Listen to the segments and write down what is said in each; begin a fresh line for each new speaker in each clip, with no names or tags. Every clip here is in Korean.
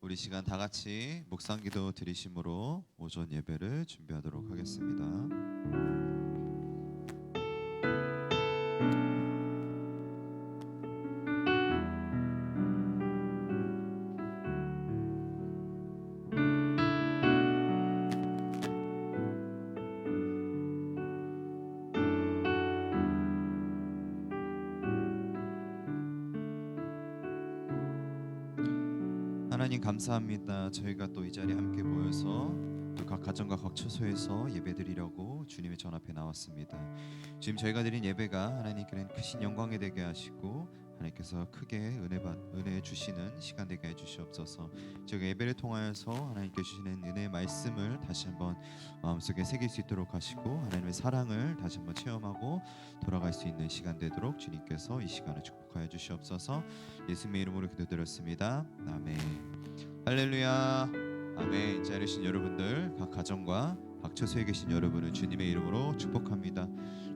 우리 시간 다 같이 묵상기도 드리심으로 오전 예배를 준비하도록 하겠습니다. 하나님 감사합니다. 저희가 또 이 자리에 함께 모여서 또 각 가정과 각 처소에서 예배드리려고 주님의 전 앞에 나왔습니다. 지금 저희가 드린 예배가 하나님께는 크신 영광이 되게 하시고 하나님께서 크게 은혜 주시는 시간 되게 해주시옵소서. 저희가 예배를 통하여서 하나님께 주시는 은혜의 말씀을 다시 한번 마음속에 새길 수 있도록 하시고 하나님의 사랑을 다시 한번 체험하고 돌아갈 수 있는 시간 되도록 주님께서 이 시간을 축복하여 주시옵소서. 예수님의 이름으로 기도드렸습니다. 아멘. 할렐루야. 아멘. 자리에 계신 여러분들, 각 가정과 각 처소에 계신 여러분을 주님의 이름으로 축복합니다.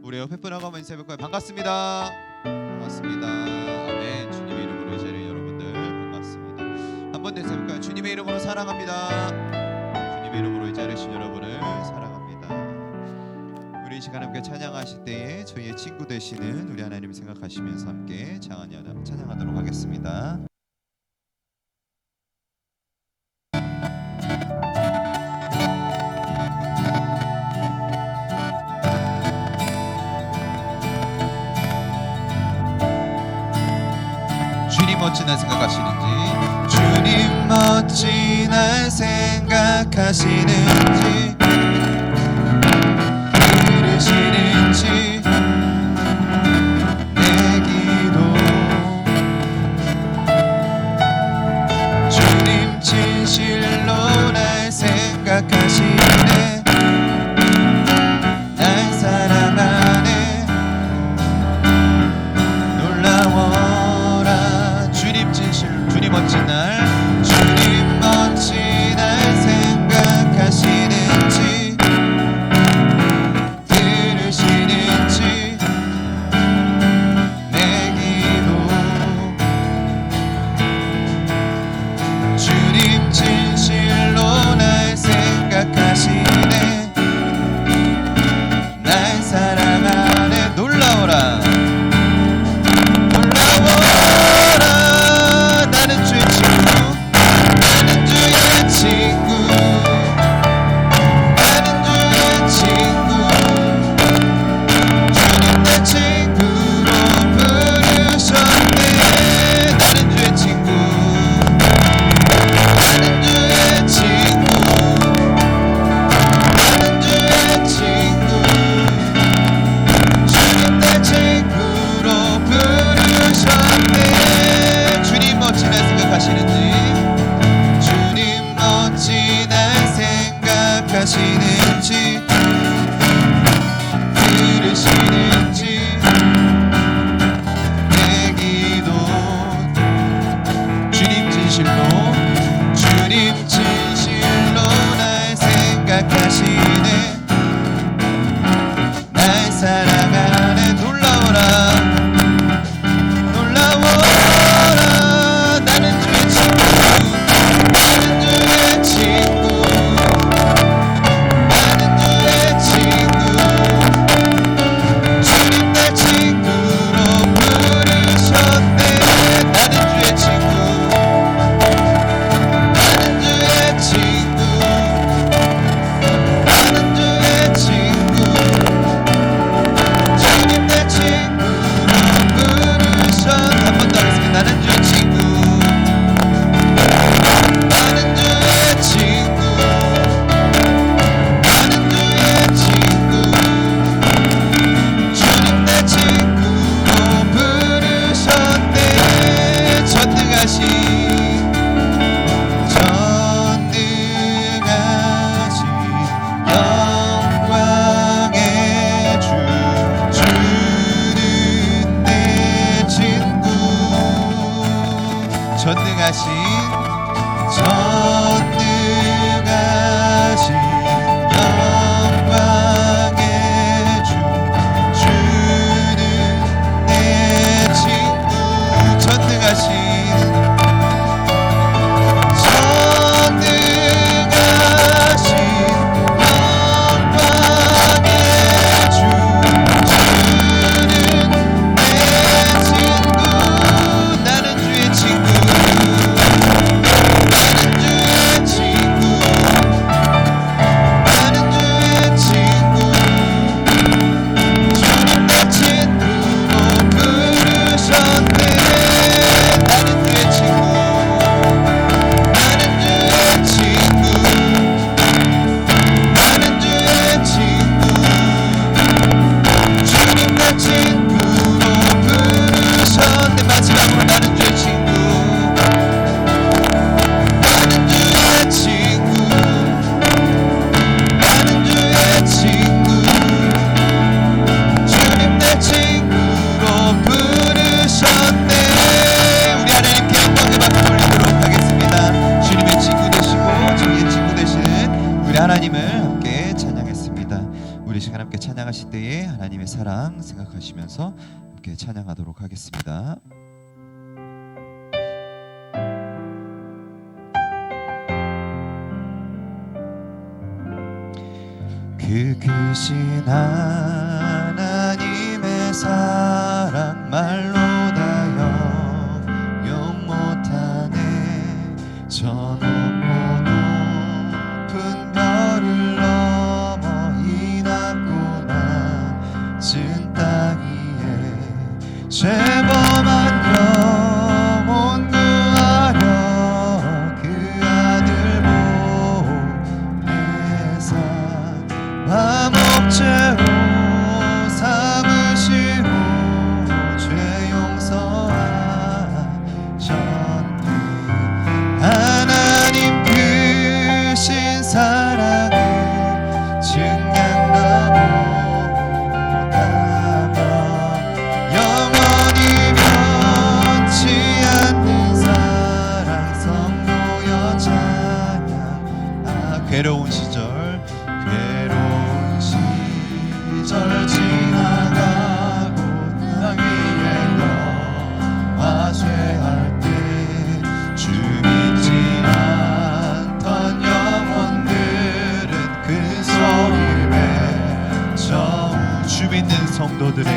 우리 옆에 분하고 한번 인사해볼까요? 반갑습니다. 반갑습니다. 아멘. 주님의 이름으로 이 자리에 여러분들 반갑습니다. 한 번 더 인사해볼까요? 주님의 이름으로 사랑합니다. 주님의 이름으로 이 자리에 계신 여러분을 사랑합니다. 우리 이 시간 함께 찬양하실 때에 저희의 친구 되시는 우리 하나님을 생각하시면서 함께 찬양하도록 하겠습니다. 멋진 날 생각하시는지, 주님 멋진 날 생각하시는지, 들으시는지 내 기도, 주님 진실로 날 생각하시네, 날 사랑하네, 주님 멋진 날, 주님 멋진 날 생각하시는지, 우리 시간 함께 찬양하실 때에 하나님의 사랑 생각하시면서 함께 찬양하도록 하겠습니다. 그 크신 하나님의 사랑 말로 다 영영 못하네. 저 높고 높은 별을 넘어 이 낮고 낮은 땅 위에 죄범한 영혼 구하려 그 아들 보내사 목재로 삼으시고 죄 용서하셨네. 하나님 크신 사랑을 증량나 못하며 영원히 변치 않는 사랑 성도여 찬양. 괴로운 시절 지나가고 땅 위에 너와 쇠할 때 주 믿지 않던 영혼들은 그 소리를 외쳐 주 믿는 성도들에게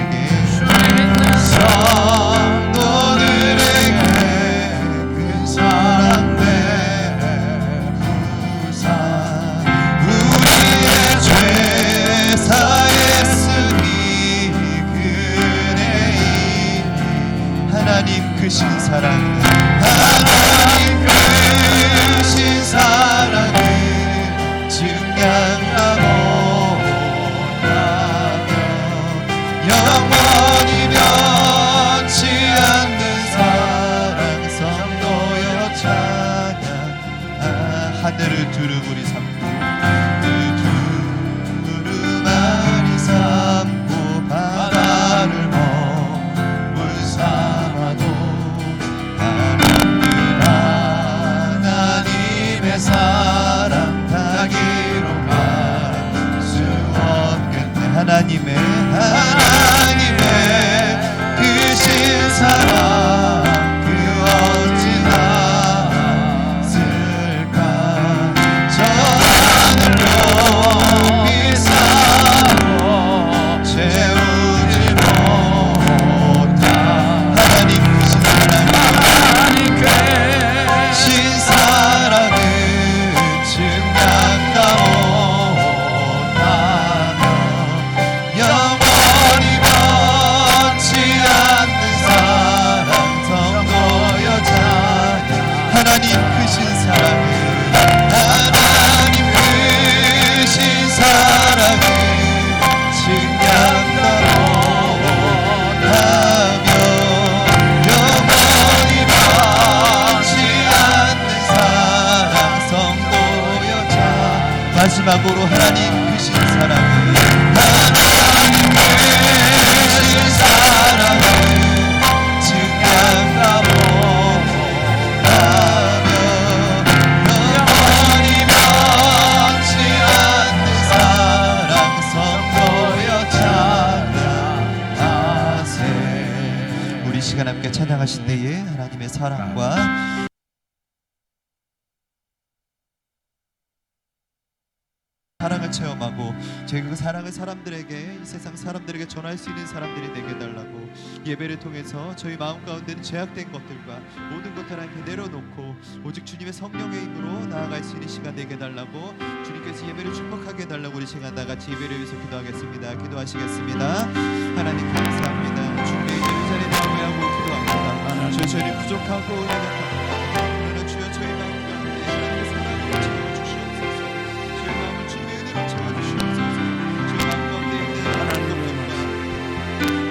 큰 사랑 베푸사 우리의 죄 사했으니 하나님 크신 사랑 하나님 크신 사랑을 증량하고 나며 영원히 변치 않는 사랑 성도여 찬양. 하늘을 두루마리 삼고 그 두루마리 삼고 바다를 물 삼아도 하나님의 사랑 다 기록할 수 없겠네. 하나님의 크신 사랑 그 어찌 났을까. 저 하늘로 비싸고 채우지 못한 하나님 크신 사랑을 증량다 못하며 영원히 변치 않는 사랑 성도여 찬양. 하나님 크신 사랑을 하나님 크신 사랑을 증량다 못하며 영원히 변치 않는 사랑 성도여 찬양. 마지막으로 하나님 크신 사랑을 하나님 크신 사랑을 증량다 못하며 영원히 변치 않는 사랑 성도여 찬양하세. 우리 시간 함께 찬양하신 때에 하나님의 사랑과 사랑을 체험하고 저희가 그 사랑을 사람들에게, 이 세상 사람들에게 전할 수 있는 사람들이 되게 해달라고, 예배를 통해서 저희 마음 가운데는 죄악된 것들과 모든 것들 함께 내려놓고 오직 주님의 성령의 힘으로 나아갈 수 있는 시간 되게 해달라고, 주님께서 예배를 축복하게 해달라고 우리 시간 다같이 예배를 위해서 기도하겠습니다. 기도하시겠습니다. 하나님 감사합니다. 주님의 이제 이 자리에 나오고 기도합니다. 저희 죄는 부족하고 연약합니다. 그러나 주여 저희 마음 가운데 하나님의 사랑으로 채워주시옵소서. 저희 마음을 주님의 은혜로 채워주시옵소서. 저희 마음 가운데 있는 하나님 것들과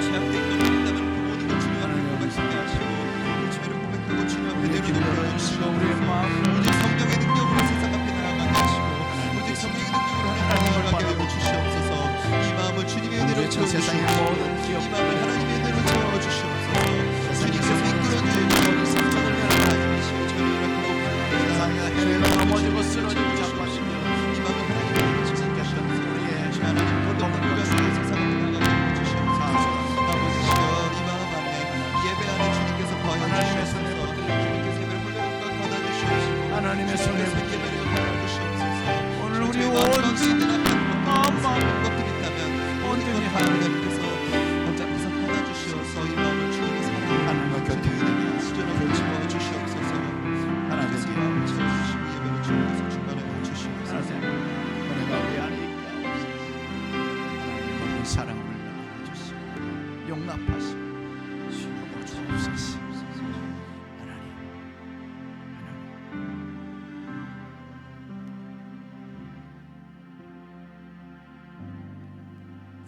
죄악된 것들이 있다면 그 모든 것 주님 앞에 고백하게 하시고 그 죄를 고백하고 주님 앞에 내려놓게 해주시고 오직 성령의 능력으로 세상 앞에 나아가게 하시고 오직 성령의 능력으로 하나님 나아가게 하고 주시옵소서. 이 마음을 주님의 은혜로 채워주시옵소서. 이 마음을 하나님의 은혜로 채워주시옵소서. 주님께서 이끌어주신 저희 세상을 하나님이시여 저희 이렇게
죄가 넘어지고 쓰러지고 자빠지며
이 마음을 하나님의 은혜로 채워주시옵소서. 하나님
사랑을 알아주시고 용납하시고 주옵소서. 하나님,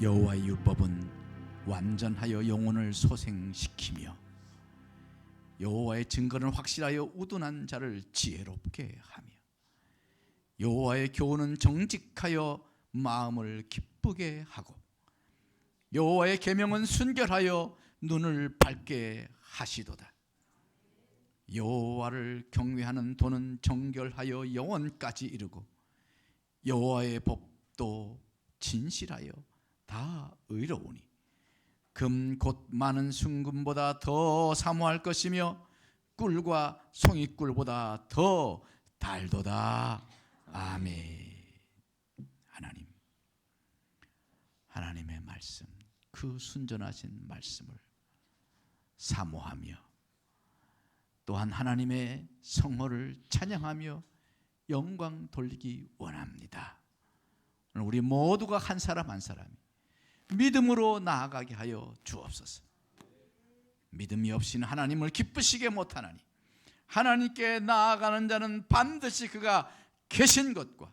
여호와의 율법은 완전하여 영혼을 소생시키며 여호와의 증거는 확실하여 우둔한 자를 지혜롭게 하며 여호와의 교훈은 정직하여 마음을 기쁘게 하고 여호와의 계명은 순결하여 눈을 밝게 하시도다. 여호와를 경외하는 도는 정결하여 영원까지 이르고 여호와의 법도 진실하여 다 의로우니 금 곧 많은 순금보다 더 사모할 것이며 꿀과 송이꿀보다 더 달도다. 아멘. 하나님의 말씀, 그 순전하신 말씀을 사모하며 또한 하나님의 성호를 찬양하며 영광 돌리기 원합니다. 오늘 우리 모두가 한 사람 한 사람이 믿음으로 나아가게 하여 주옵소서. 믿음이 없이는 하나님을 기쁘시게 못하나니 하나님께 나아가는 자는 반드시 그가 계신 것과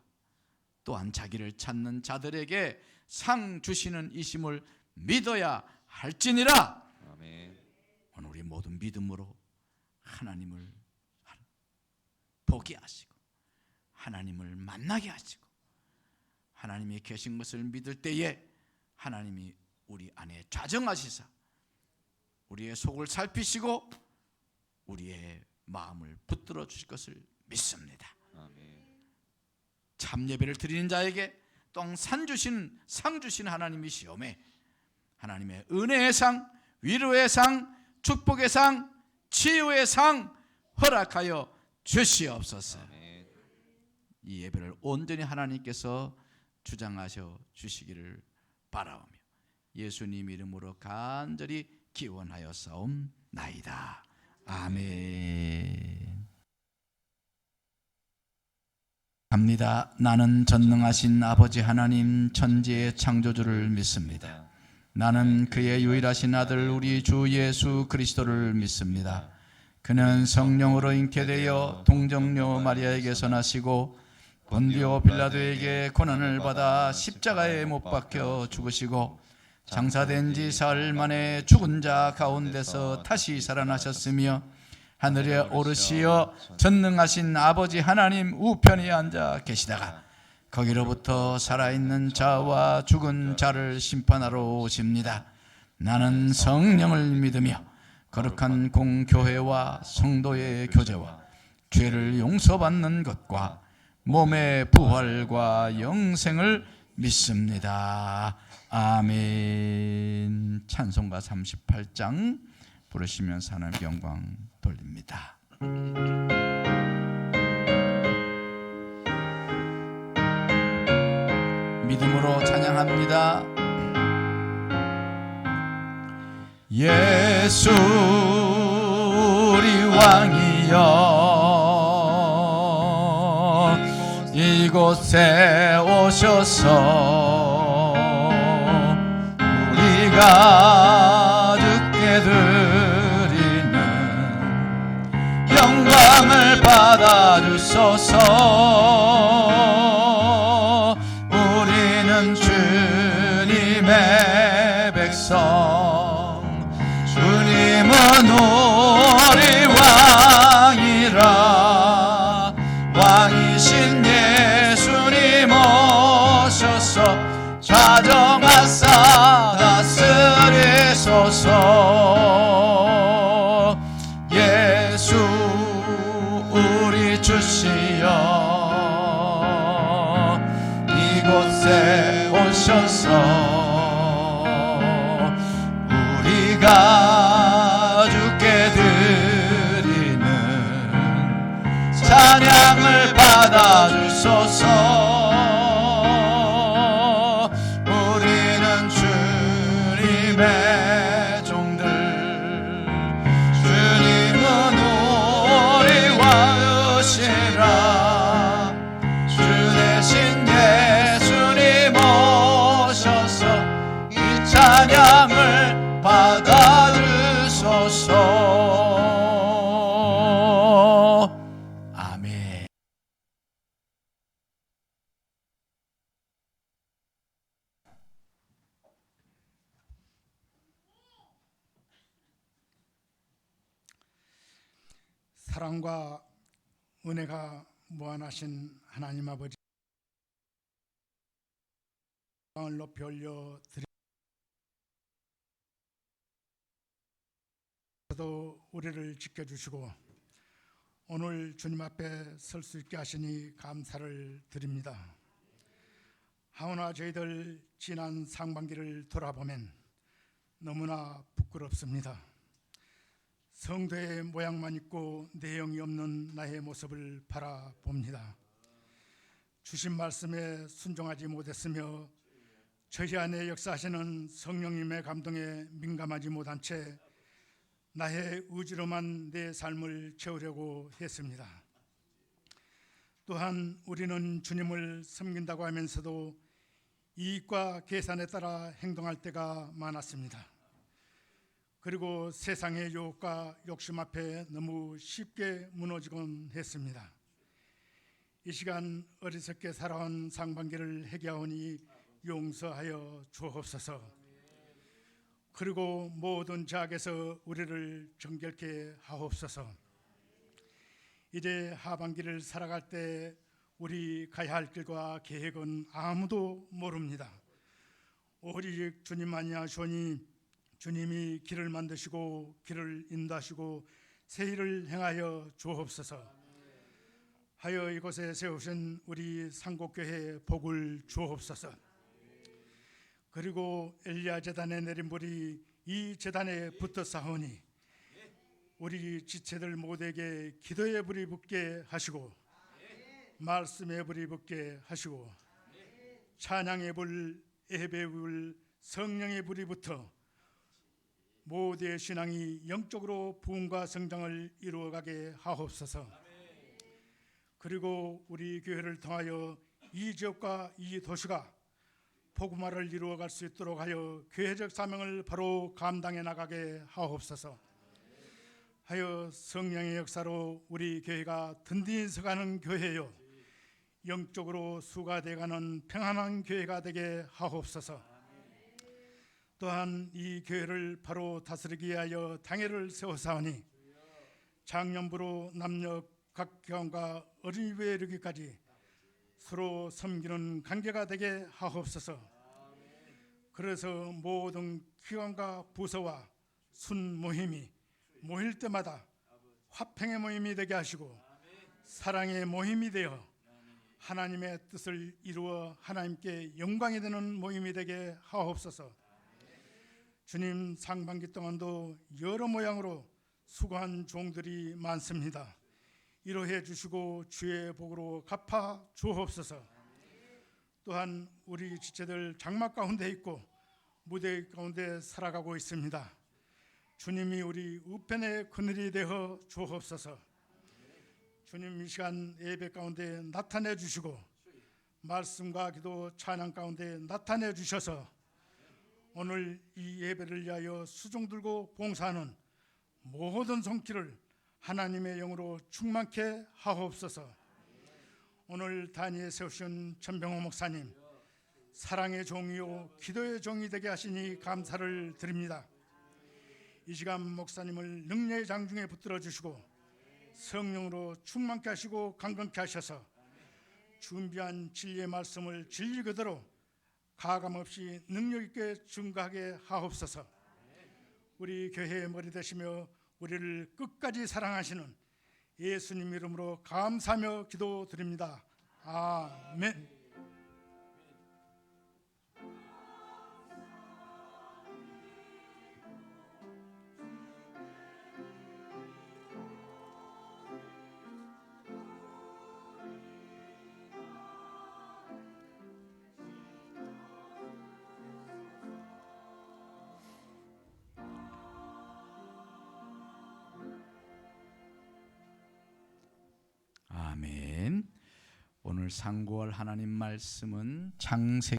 또한 자기를 찾는 자들에게 상 주시는 이심을 믿어야 할지니라.
아멘.
오늘 우리 모두 믿음으로 하나님을 보게 하시고 하나님을 만나게 하시고 하나님이 계신 것을 믿을 때에 하나님이 우리 안에 좌정하시사 우리의 속을 살피시고 우리의 마음을 붙들어 주실 것을 믿습니다.
아멘.
참 예배를 드리는 자에게 또한 상 주시는 하나님이시오매 하나님의 은혜의 상, 위로의 상, 축복의 상, 치유의 상 허락하여 주시옵소서.
아멘.
이 예배를 온전히 하나님께서 주장하셔 주시기를 바라오며 예수님 이름으로 간절히 기원하여 싸움나이다. 아멘. 갑니다. 나는 전능하신 아버지 하나님 천지의 창조주를 믿습니다. 나는 그의 유일하신 아들 우리 주 예수 그리스도를 믿습니다. 그는 성령으로 잉태되어 동정녀 마리아에게서 나시고 본디오 빌라도에게 고난을 받아 십자가에 못 박혀 죽으시고 장사된 지 사흘 만에 죽은 자 가운데서 다시 살아나셨으며 하늘에 오르시어 전능하신 아버지 하나님 우편에 앉아 계시다가 거기로부터 살아있는 자와 죽은 자를 심판하러 오십니다. 나는 성령을 믿으며 거룩한 공교회와 성도의 교제와 죄를 용서받는 것과 몸의 부활과 영생을 믿습니다. 아멘. 찬송가 38장 부르시면서 하나님께 영광 돌립니다. 믿음으로 찬양합니다. 예수 우리 왕이여 이곳에 오셔서 우리가 주께 드리는 영광을 받아주소서. 우리는 주님의 백성, 주님은 우리 왕이라. 왕이신 예수님 오셔서 좌정하사 다스리소서. 예수 우리 주시여 이곳에 오셔서 우리가 주께 드리는 찬양을 받아주소서. 우리는 주님의 종들, 주님은 우리 왕이시라. 주 대신 예수님 오셔서 이
사랑과 은혜가 무한하신 하나님 아버지, 영광을 높이 올려 드리도 우리를 지켜주시고 오늘 주님 앞에 설 수 있게 하시니 감사를 드립니다. 하오나 저희들 지난 상반기를 돌아보면 너무나 부끄럽습니다. 성도의 모양만 있고 내용이 없는 나의 모습을 바라봅니다. 주신 말씀에 순종하지 못했으며 저희 안에 역사하시는 성령님의 감동에 민감하지 못한 채 나의 의지로만 내 삶을 채우려고 했습니다. 또한 우리는 주님을 섬긴다고 하면서도 이익과 계산에 따라 행동할 때가 많았습니다. 그리고 세상의 유혹과 욕심 앞에 너무 쉽게 무너지곤 했습니다. 이 시간 어리석게 살아온 상반기를 회개하오니 용서하여 주옵소서. 그리고 모든 죄악에서 우리를 정결케 하옵소서. 이제 하반기를 살아갈 때 우리 가야 할 길과 계획은 아무도 모릅니다. 오직 주님만이 하시오니 주님이 길을 만드시고 길을 인도하시고 새 일을 행하여 주옵소서. 하여 이곳에 세우신 우리 상곡교회에 복을 주옵소서. 그리고 엘리야 제단에 내린 불이 이 제단에 붙어 싸우니 우리 지체들 모두에게 기도의 불이 붙게 하시고 말씀의 불이 붙게 하시고 찬양의 불, 예배의 불, 성령의 불이 붙어 모두의 신앙이 영적으로 부흥과 성장을 이루어가게 하옵소서. 그리고 우리 교회를 통하여 이 지역과 이 도시가 복음화를 이루어갈 수 있도록 하여 교회적 사명을 바로 감당해 나가게 하옵소서. 하여 성령의 역사로 우리 교회가 든든히 서가는 교회요 영적으로 수가돼가는 평안한 교회가 되게 하옵소서. 또한 이 교회를 바로 다스리기 위하여 당회를 세워사오니 장년부로 남녀 각 교원과 어린이부에 이르기까지 서로 섬기는 관계가 되게 하옵소서. 그래서 모든 기관과 부서와 순 모임이 모일 때마다 화평의 모임이 되게 하시고 사랑의 모임이 되어 하나님의 뜻을 이루어 하나님께 영광이 되는 모임이 되게 하옵소서. 주님, 상반기 동안도 여러 모양으로 수고한 종들이 많습니다. 이로해 주시고 주의 복으로 갚아 주옵소서. 또한 우리 지체들 장막 가운데 있고 무대 가운데 살아가고 있습니다. 주님이 우리 우편의 그늘이 되어 주옵소서. 주님, 이 시간 예배 가운데 나타내 주시고 말씀과 기도 찬양 가운데 나타내 주셔서 오늘 이 예배를 위하여 수종 들고 봉사하는 모든 손길을 하나님의 영으로 충만케 하옵소서. 오늘 단위에 세우신 천병호 목사님, 사랑의 종이요 기도의 종이 되게 하시니 감사를 드립니다. 이 시간 목사님을 능력의 장중에 붙들어 주시고 성령으로 충만케 하시고 강건케 하셔서 준비한 진리의 말씀을 진리 그대로 가감없이 능력 있게 증거하게 하옵소서. 우리 교회의 머리 되시며 우리를 끝까지 사랑하시는 예수님 이름으로 감사하며 기도드립니다. 아멘.
아멘. 오늘 상고할 하나님 말씀은 창세기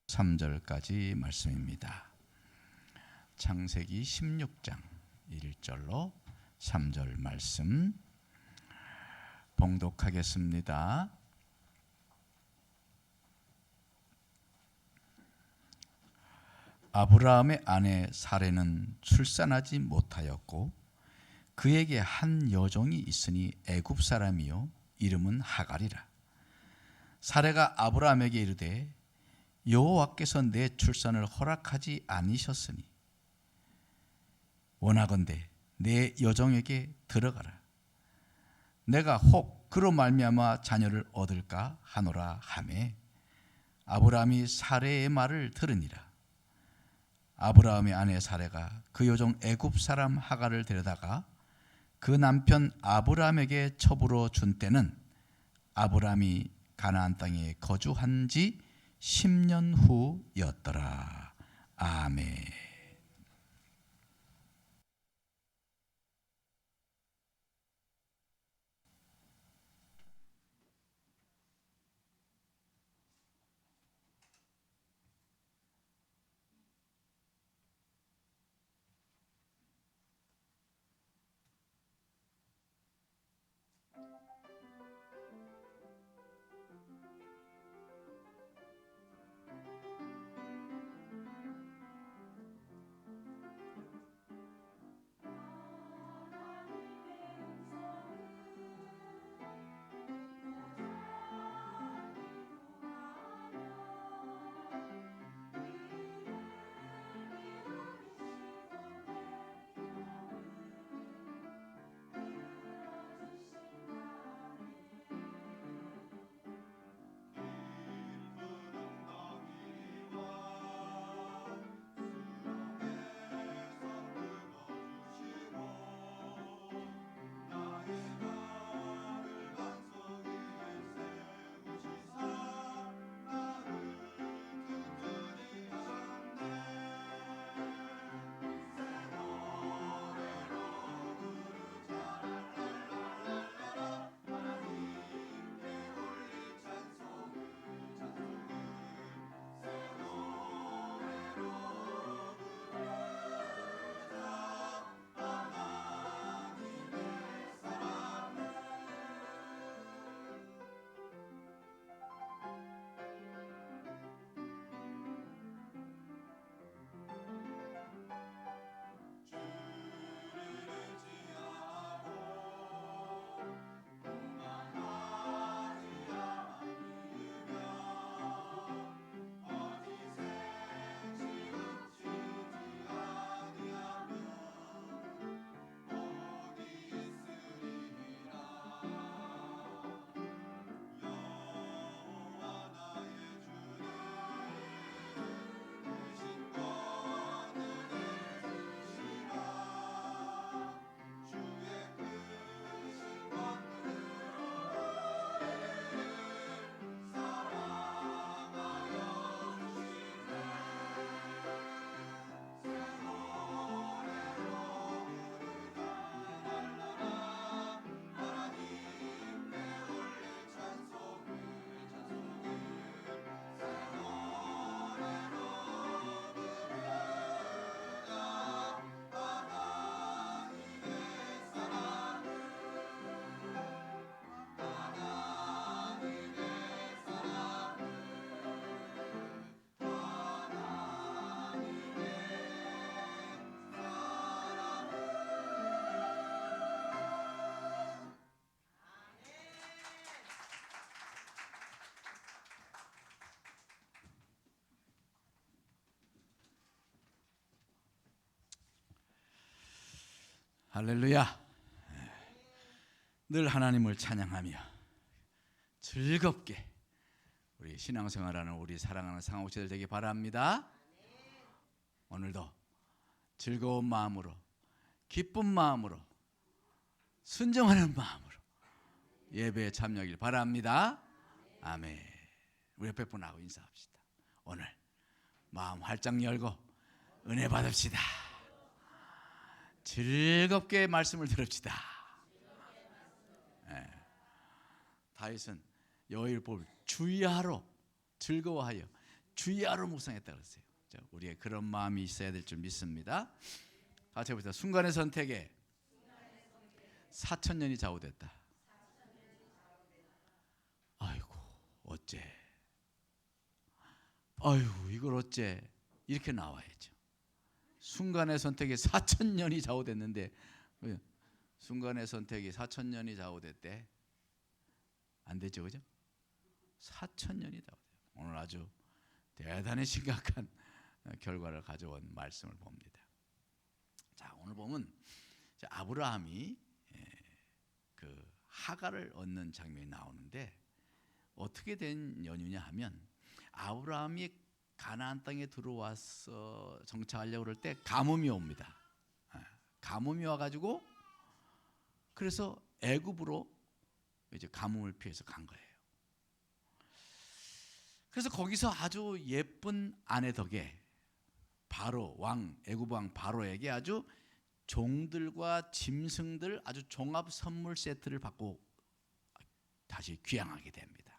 3절까지 말씀입니다. 창세기 16장 1절로 3절 말씀 봉독하겠습니다. 아브라함의 아내 사레는 출산하지 못하였고 그에게 한 여종이 있으니 애굽 사람이요 이름은 하갈이라. 사레가 아브라함에게 이르되 여호와께서 내 출산을 허락하지 아니셨으니 원하건대 내 여종에게 들어가라. 내가 혹 그로 말미암아 자녀를 얻을까 하노라 하매 아브라함이 사레의 말을 들으니라. 아브라함의 아내 사레가 그 여종 애굽 사람 하갈을 데려다가 그 남편 아브라함에게 첩으로 준 때는 아브라함이 가나안 땅에 거주한 지 10년 후였더라. 아멘. 할렐루야. 늘 하나님을 찬양하며 즐겁게 우리 신앙생활하는 우리 사랑하는 상호체들 되기 바랍니다. 오늘도 즐거운 마음으로, 기쁜 마음으로, 순종하는 마음으로 예배에 참여하길 바랍니다. 아멘. 우리 옆에 분하고 인사합시다. 오늘 마음 활짝 열고 은혜 받읍시다. 즐겁게 말씀을 들읍시다. 네. 다윗은 여호와를 주야로 즐거워하여 주야로 묵상했다고 했어요. 우리의 그런 마음이 있어야 될 줄 믿습니다. 같이 해보시다. 순간의 선택에 4,000년이 좌우됐다. 아이고 어째, 아이고 이걸 어째, 이렇게 나와야죠. 순간의 선택에 4,000년이 좌우됐는데 순간의 선택이 4,000년이 좌우됐대. 안 됐죠, 그죠? 4,000년이 좌우됐. 오늘 아주 대단히 심각한 결과를 가져온 말씀을 봅니다. 자, 오늘 보면 아브라함이 그 하갈을 얻는 장면이 나오는데 어떻게 된 연유냐 하면 아브라함이 가나안 땅에 들어와서 정착하려고 그럴 때 가뭄이 옵니다. 가뭄이 와가지고 그래서 애굽으로 이제 가뭄을 피해서 간 거예요. 그래서 거기서 아주 예쁜 아내 덕에 바로 왕 애굽 왕 바로에게 아주 종들과 짐승들 아주 종합 선물 세트를 받고 다시 귀향하게 됩니다.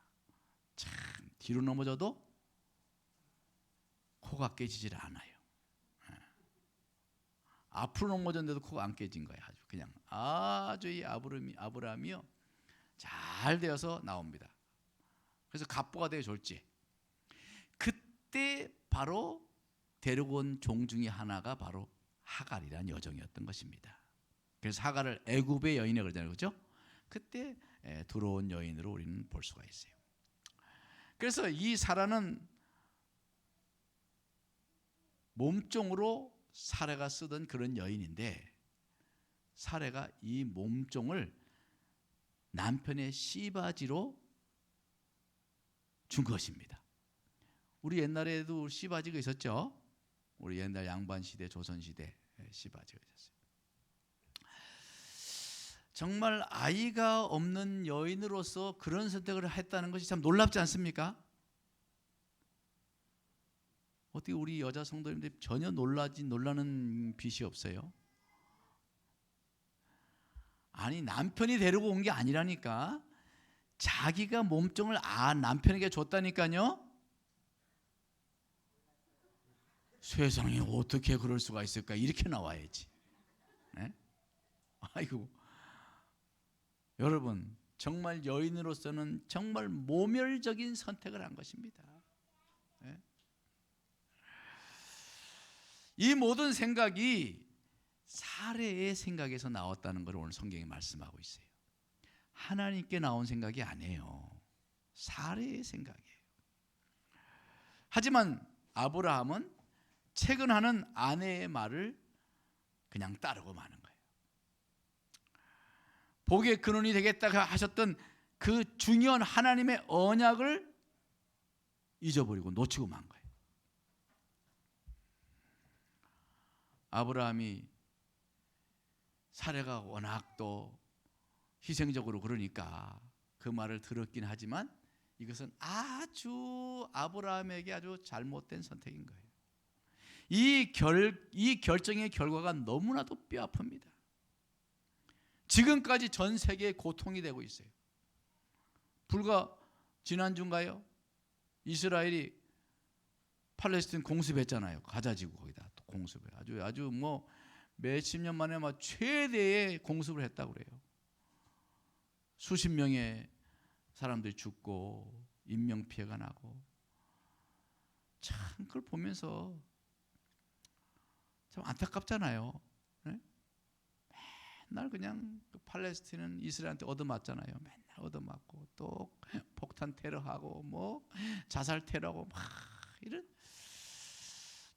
참 뒤로 넘어져도 코가 깨지질 않아요. 앞으로 넘어졌는데도 코가 안 깨진 거예요. 아주 그냥 아주 이 아브라함이요 잘 되어서 나옵니다. 그래서 갑부가 되어 졸지. 그때 바로 데리고 온 종 중에 하나가 바로 하갈이라는 여종이었던 것입니다. 그래서 하갈을 애굽의 여인이라고 그러잖아요, 그렇죠? 그때 들어온 여인으로 우리는 볼 수가 있어요. 그래서 이 사라는 몸종으로 사라가 쓰던 그런 여인인데 사라가 이 몸종을 남편의 씨바지로 준 것입니다. 우리 옛날에도 씨바지가 있었죠. 우리 옛날 양반 시대, 조선 시대 씨바지가 있었어요. 정말 아이가 없는 여인으로서 그런 선택을 했다는 것이 참 놀랍지 않습니까? 어떻게 우리 여자 성도님들이 전혀 놀라는 빛이 없어요? 아니 남편이 데리고 온 게 아니라니까. 자기가 몸종을 남편에게 줬다니까요. 세상에 어떻게 그럴 수가 있을까? 이렇게 나와야지. 네? 아이고, 여러분 정말 여인으로서는 정말 모멸적인 선택을 한 것입니다. 네? 이 모든 생각이 사례의 생각에서 나왔다는 것을 오늘 성경이 말씀하고 있어요. 하나님께 나온 생각이 아니에요. 사례의 생각이에요. 하지만 아브라함은 채근하는 아내의 말을 그냥 따르고 마는 거예요. 복의 근원이 되겠다 하셨던 그 중요한 하나님의 언약을 잊어버리고 놓치고 만 거예요. 아브라함이 사례가 워낙 또 희생적으로 그러니까 그 말을 들었긴 하지만 이것은 아주 아브라함에게 아주 잘못된 선택인 거예요. 이 결정의 결과가 너무나도 뼈아픕니다. 지금까지 전 세계에 고통이 되고 있어요. 불과 지난주인가요? 이스라엘이 팔레스틴 공습했잖아요. 가자지구 거기다 또 공습을 아주 뭐 몇십 년 만에 막 최대의 공습을 했다고 그래요. 수십 명의 사람들이 죽고 인명 피해가 나고 참 그걸 보면서 참 안타깝잖아요. 네? 맨날 그냥 그 팔레스틴은 이스라엘한테 얻어맞잖아요. 맨날 얻어맞고 또 폭탄 테러하고 뭐 자살 테러하고 막 이런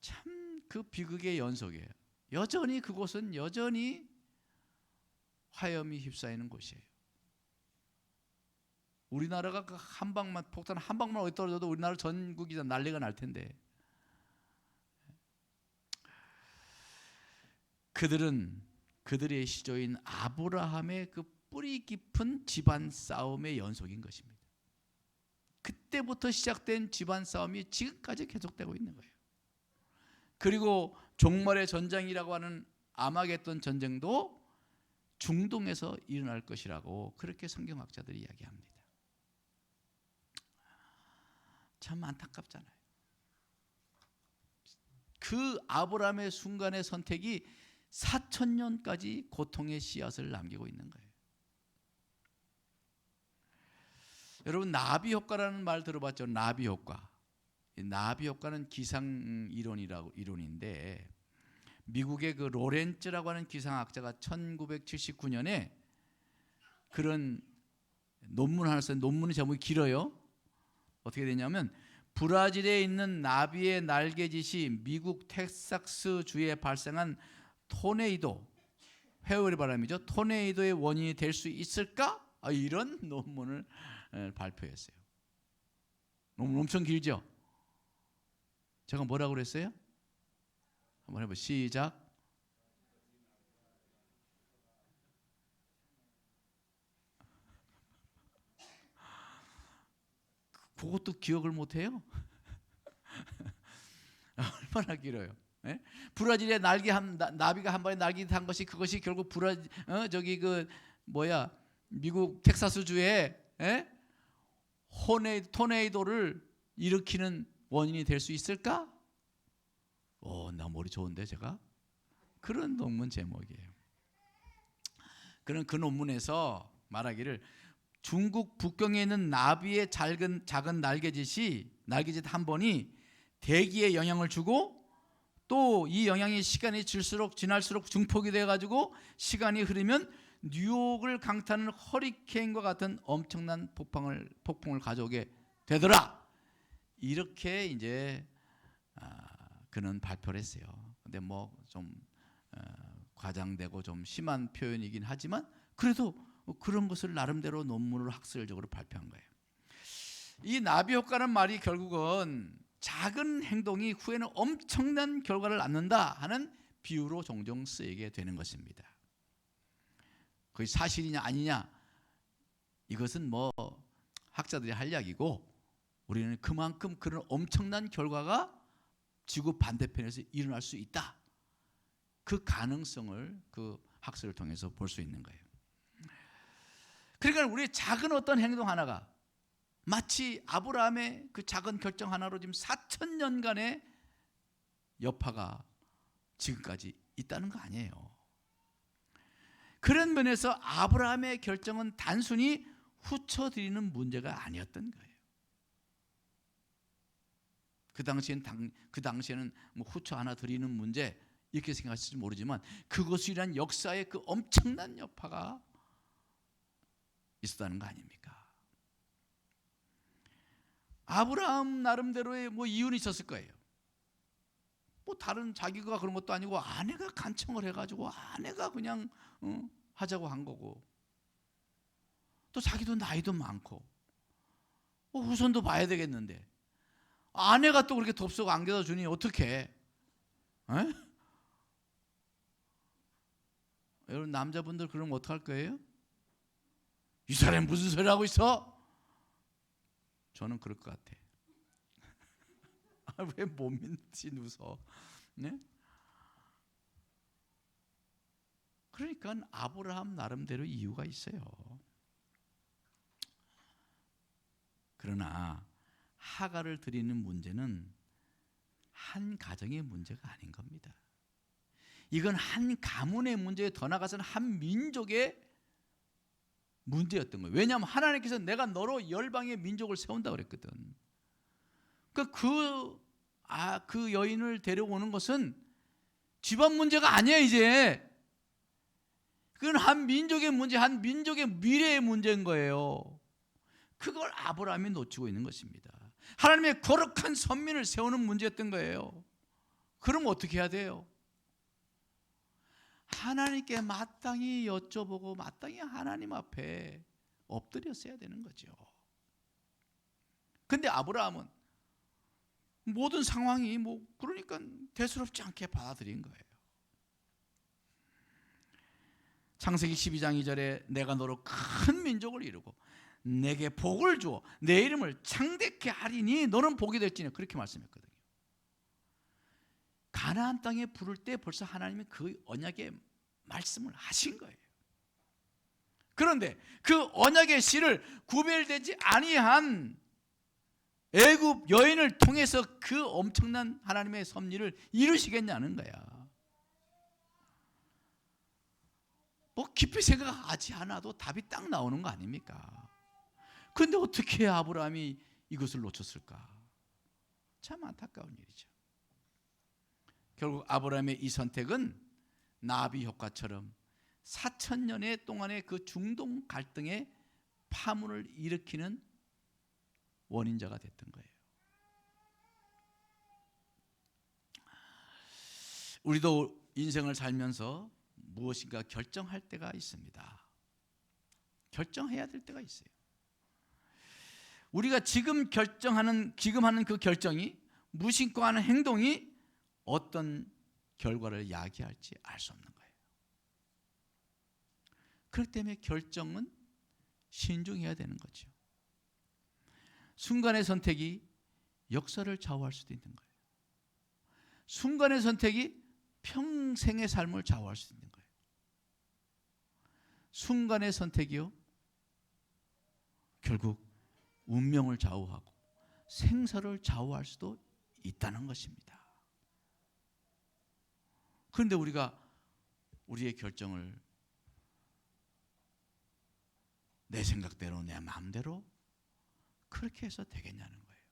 참 그 비극의 연속이에요. 여전히 그곳은 여전히 화염이 휩싸이는 곳이에요. 우리나라가 그 한 방만 폭탄 한 방만 어디 떨어져도 우리나라 전국이 난리가 날 텐데 그들은 그들의 시조인 아브라함의 그 뿌리 깊은 집안 싸움의 연속인 것입니다. 그때부터 시작된 집안 싸움이 지금까지 계속되고 있는 거예요. 그리고 종말의 전쟁이라고 하는 아마겟돈 전쟁도 중동에서 일어날 것이라고 그렇게 성경학자들이 이야기합니다. 참 안타깝잖아요. 그 아브라함의 순간의 선택이 4,000년까지 고통의 씨앗을 남기고 있는 거예요. 여러분 나비 효과라는 말 들어봤죠? 나비 효과. 나비 효과는 기상 이론인데 미국의 그 로렌츠라고 하는 기상학자가 1979년에 그런 논문을 하나 썼는데 논문의 제목이 길어요. 어떻게 되냐면 브라질에 있는 나비의 날개짓이 미국 텍사스 주에 발생한 토네이도, 회오리 바람이죠. 토네이도의 원인이 될 수 있을까? 이런 논문을 발표했어요. 논문 엄청 길죠? 제가 뭐라고 그랬어요? 한번 해보 시작. 그것도 기억을 못해요? 얼마나 길어요? 예? 브라질의 나비가 한 번에 날개짓한 것이 그것이 결국 미국 텍사스주에 토네이도를 일으키는 원인이 될 수 있을까? 나 머리 좋은데 제가? 그런 논문 제목이에요. 그런 그 논문에서 말하기를 중국 북경에 있는 나비의 작은 날개짓 한 번이 대기에 영향을 주고 또 이 영향이 시간이 지날수록 증폭이 돼가지고 시간이 흐르면 뉴욕을 강타하는 허리케인과 같은 엄청난 폭풍을 가져오게 되더라. 이렇게 이제 그는 발표를 했어요. 근데 뭐 좀 과장되고 좀 심한 표현이긴 하지만 그래도 그런 것을 나름대로 논문을 학술적으로 발표한 거예요. 이 나비 효과는 말이 결국은 작은 행동이 후에는 엄청난 결과를 낳는다 하는 비유로 종종 쓰이게 되는 것입니다. 그게 사실이냐 아니냐 이것은 뭐 학자들이 할 이야기고 우리는 그만큼 그런 엄청난 결과가 지구 반대편에서 일어날 수 있다. 그 가능성을 그 학설을 통해서 볼 수 있는 거예요. 그러니까 우리 작은 어떤 행동 하나가 마치 아브라함의 그 작은 결정 하나로 지금 4,000년간의 여파가 지금까지 있다는 거 아니에요. 그런 면에서 아브라함의 결정은 단순히 후처드리는 문제가 아니었던 거예요. 그 당시에는 뭐 후처 하나 드리는 문제 이렇게 생각하실지 모르지만 그것이란 역사의 그 엄청난 여파가 있었다는 거 아닙니까? 아브라함 나름대로의 뭐 이유는 있었을 거예요. 뭐 다른 자기가 그런 것도 아니고 아내가 간청을 해가지고 아내가 그냥 하자고 한 거고 또 자기도 나이도 많고 후손도 봐야 되겠는데 아내가 또 그렇게 덥석 안겨다 주니 어떡해? 여러분 남자분들 그러면 어떡할 거예요? 이 사람이 무슨 소리 하고 있어? 저는 그럴 것 같아. 왜 못 믿지 웃어? 네? 그러니까 아브라함 나름대로 이유가 있어요. 그러나 하가를 드리는 문제는 한 가정의 문제가 아닌 겁니다. 이건 한 가문의 문제에 더 나아가서는 한 민족의 문제였던 거예요. 왜냐하면 하나님께서 내가 너로 열방의 민족을 세운다 그랬거든. 그 여인을 데려오는 것은 집안 문제가 아니야 이제. 그건 한 민족의 문제, 한 민족의 미래의 문제인 거예요. 그걸 아브라함이 놓치고 있는 것입니다. 하나님의 거룩한 선민을 세우는 문제였던 거예요. 그럼 어떻게 해야 돼요? 하나님께 마땅히 여쭤보고 마땅히 하나님 앞에 엎드렸어야 되는 거죠. 근데 아브라함은 모든 상황이 그러니까 대수롭지 않게 받아들인 거예요. 창세기 12장 2절에 내가 너로 큰 민족을 이루고 내게 복을 주어 내 이름을 창대케 하리니 너는 복이 될지니 그렇게 말씀했거든요. 가나안 땅에 부를 때 벌써 하나님이 그 언약의 말씀을 하신 거예요. 그런데 그 언약의 씨를 구별되지 아니한 애굽 여인을 통해서 그 엄청난 하나님의 섭리를 이루시겠냐는 거야. 뭐 깊이 생각하지 않아도 답이 딱 나오는 거 아닙니까? 그런데 어떻게 아브라함이 이것을 놓쳤을까? 참 안타까운 일이죠. 결국 아브라함의 이 선택은 나비 효과처럼 4,000년의 동안의 그 중동 갈등의 파문을 일으키는 원인자가 됐던 거예요. 우리도 인생을 살면서 무엇인가 결정할 때가 있습니다. 결정해야 될 때가 있어요. 우리가 지금 하는 그 결정이, 무심코 하는 행동이 어떤 결과를 야기할지 알 수 없는 거예요. 그렇기 때문에 결정은 신중해야 되는 거죠. 순간의 선택이 역사를 좌우할 수도 있는 거예요. 순간의 선택이 평생의 삶을 좌우할 수 있는 거예요. 순간의 선택이요, 결국 운명을 좌우하고 생사를 좌우할 수도 있다는 것입니다. 그런데 우리가 우리의 결정을 내 생각대로, 내 마음대로 그렇게 해서 되겠냐는 거예요.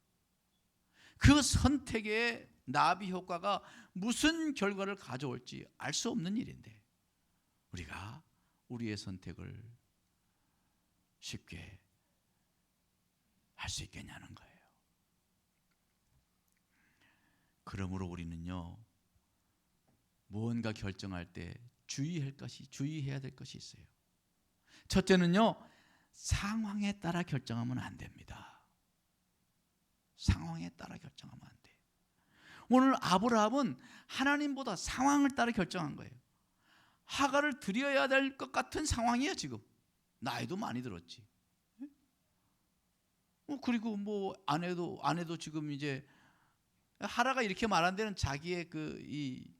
그 선택의 나비 효과가 무슨 결과를 가져올지 알 수 없는 일인데 우리가 우리의 선택을 쉽게 할 수 있겠냐는 거예요. 그러므로 우리는요, 무언가 결정할 때 주의해야 될 것이 있어요. 첫째는요, 상황에 따라 결정하면 안 됩니다. 상황에 따라 결정하면 안 돼. 오늘 아브라함은 하나님보다 상황을 따라 결정한 거예요. 하갈을 드려야 될 것 같은 상황이에요. 지금 나이도 많이 들었지. 그리고 뭐 아내도 지금 이제, 하라가 이렇게 말한 데는 자기의 이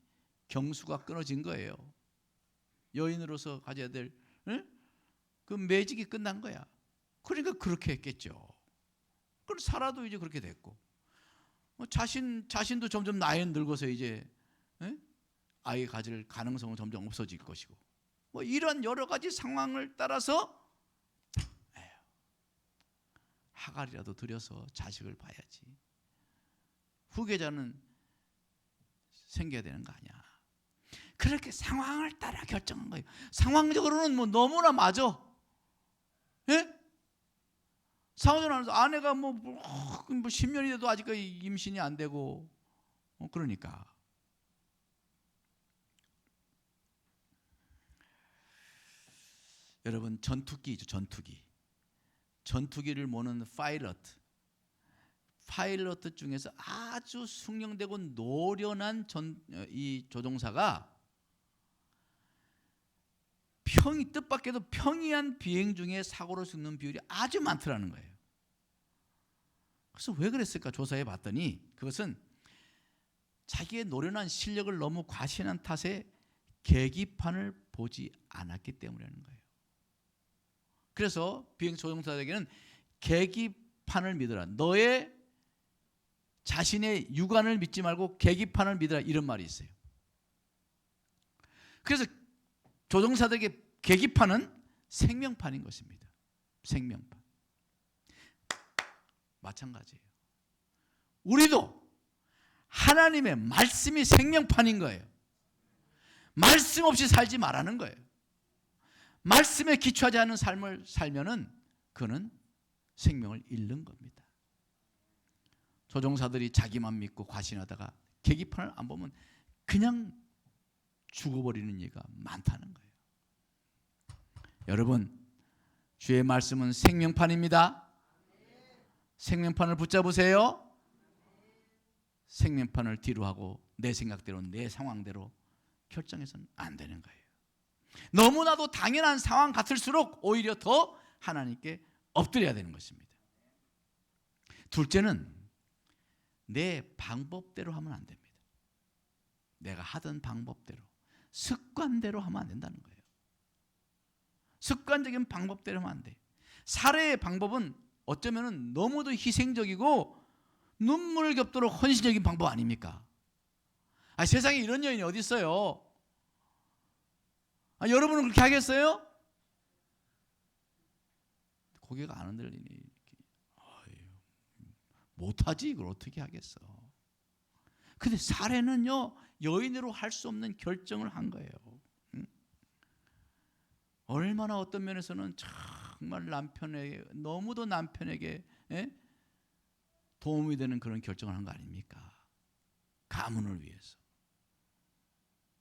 경수가 끊어진 거예요. 여인으로서 가져야 될 그 매직이 끝난 거야. 그러니까 그렇게 했겠죠. 그럼 사라도 이제 그렇게 됐고, 자신도 점점 나이 늙어서 이제 아이 가질 가능성은 점점 없어질 것이고, 이런 여러 가지 상황을 따라서 하갈이라도 들여서 자식을 봐야지, 후계자는 생겨야 되는 거 아니야. 그렇게 상황을 따라 결정한 거예요. 상황적으로는 뭐 너무나 맞아. 예? 상황적으로 아내가 뭐 10년이 돼도 아직까지 임신이 안 되고, 그러니까 여러분, 전투기죠. 전투기를 모는 파일럿 중에서 아주 숙련되고 노련한 이 조종사가 뜻밖에도 평이한 비행 중에 사고로 죽는 비율이 아주 많더라는 거예요. 그래서 왜 그랬을까 조사해 봤더니, 그것은 자기의 노련한 실력을 너무 과신한 탓에 계기판을 보지 않았기 때문이라는 거예요. 그래서 비행 조종사에게는 계기판을 믿어라, 너의 자신의 육안을 믿지 말고 계기판을 믿어라, 이런 말이 있어요. 그래서 조종사들에게 계기판은 생명판인 것입니다. 생명판. 마찬가지예요. 우리도 하나님의 말씀이 생명판인 거예요. 말씀 없이 살지 말라는 거예요. 말씀에 기초하지 않은 삶을 살면은 그는 생명을 잃는 겁니다. 조종사들이 자기만 믿고 과신하다가 계기판을 안 보면 그냥 죽어버리는 예가 많다는 거예요. 여러분, 주의 말씀은 생명판입니다. 생명판을 붙잡으세요. 생명판을 뒤로 하고 내 생각대로, 내 상황대로 결정해서는 안 되는 거예요. 너무나도 당연한 상황 같을수록 오히려 더 하나님께 엎드려야 되는 것입니다. 둘째는 내 방법대로 하면 안 됩니다. 내가 하던 방법대로, 습관대로 하면 안 된다는 거예요. 습관적인 방법대로 하면 안 돼. 살해의 방법은 어쩌면 너무도 희생적이고 눈물 겹도록 헌신적인 방법 아닙니까? 세상에 이런 여인이 어디 있어요? 여러분은 그렇게 하겠어요? 고개가 안 흔들리니 못하지, 이걸 어떻게 하겠어? 근데 사례는요, 여인으로 할 수 없는 결정을 한 거예요. 얼마나 어떤 면에서는 정말 남편에게, 너무도 남편에게 도움이 되는 그런 결정을 한 거 아닙니까? 가문을 위해서,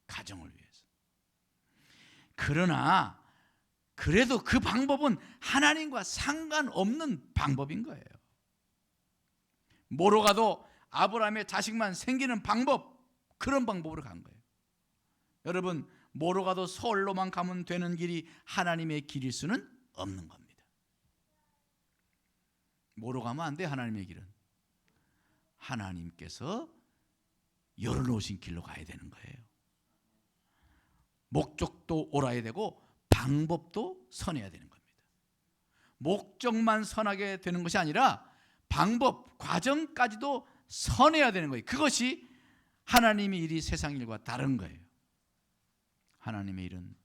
가정을 위해서. 그러나 그래도 그 방법은 하나님과 상관없는 방법인 거예요. 뭐로 가도 아브라함의 자식만 생기는 방법, 그런 방법으로 간 거예요. 여러분, 뭐로 가도 서울로만 가면 되는 길이 하나님의 길일 수는 없는 겁니다. 뭐로 가면 안 돼, 하나님의 길은. 하나님께서 열어놓으신 길로 가야 되는 거예요. 목적도 옳아야 되고 방법도 선해야 되는 겁니다. 목적만 선하게 되는 것이 아니라 방법, 과정까지도 선해야 되는 거예요. 그것이 하나님의 일이 세상 일과 다른 거예요. 하나님의 일은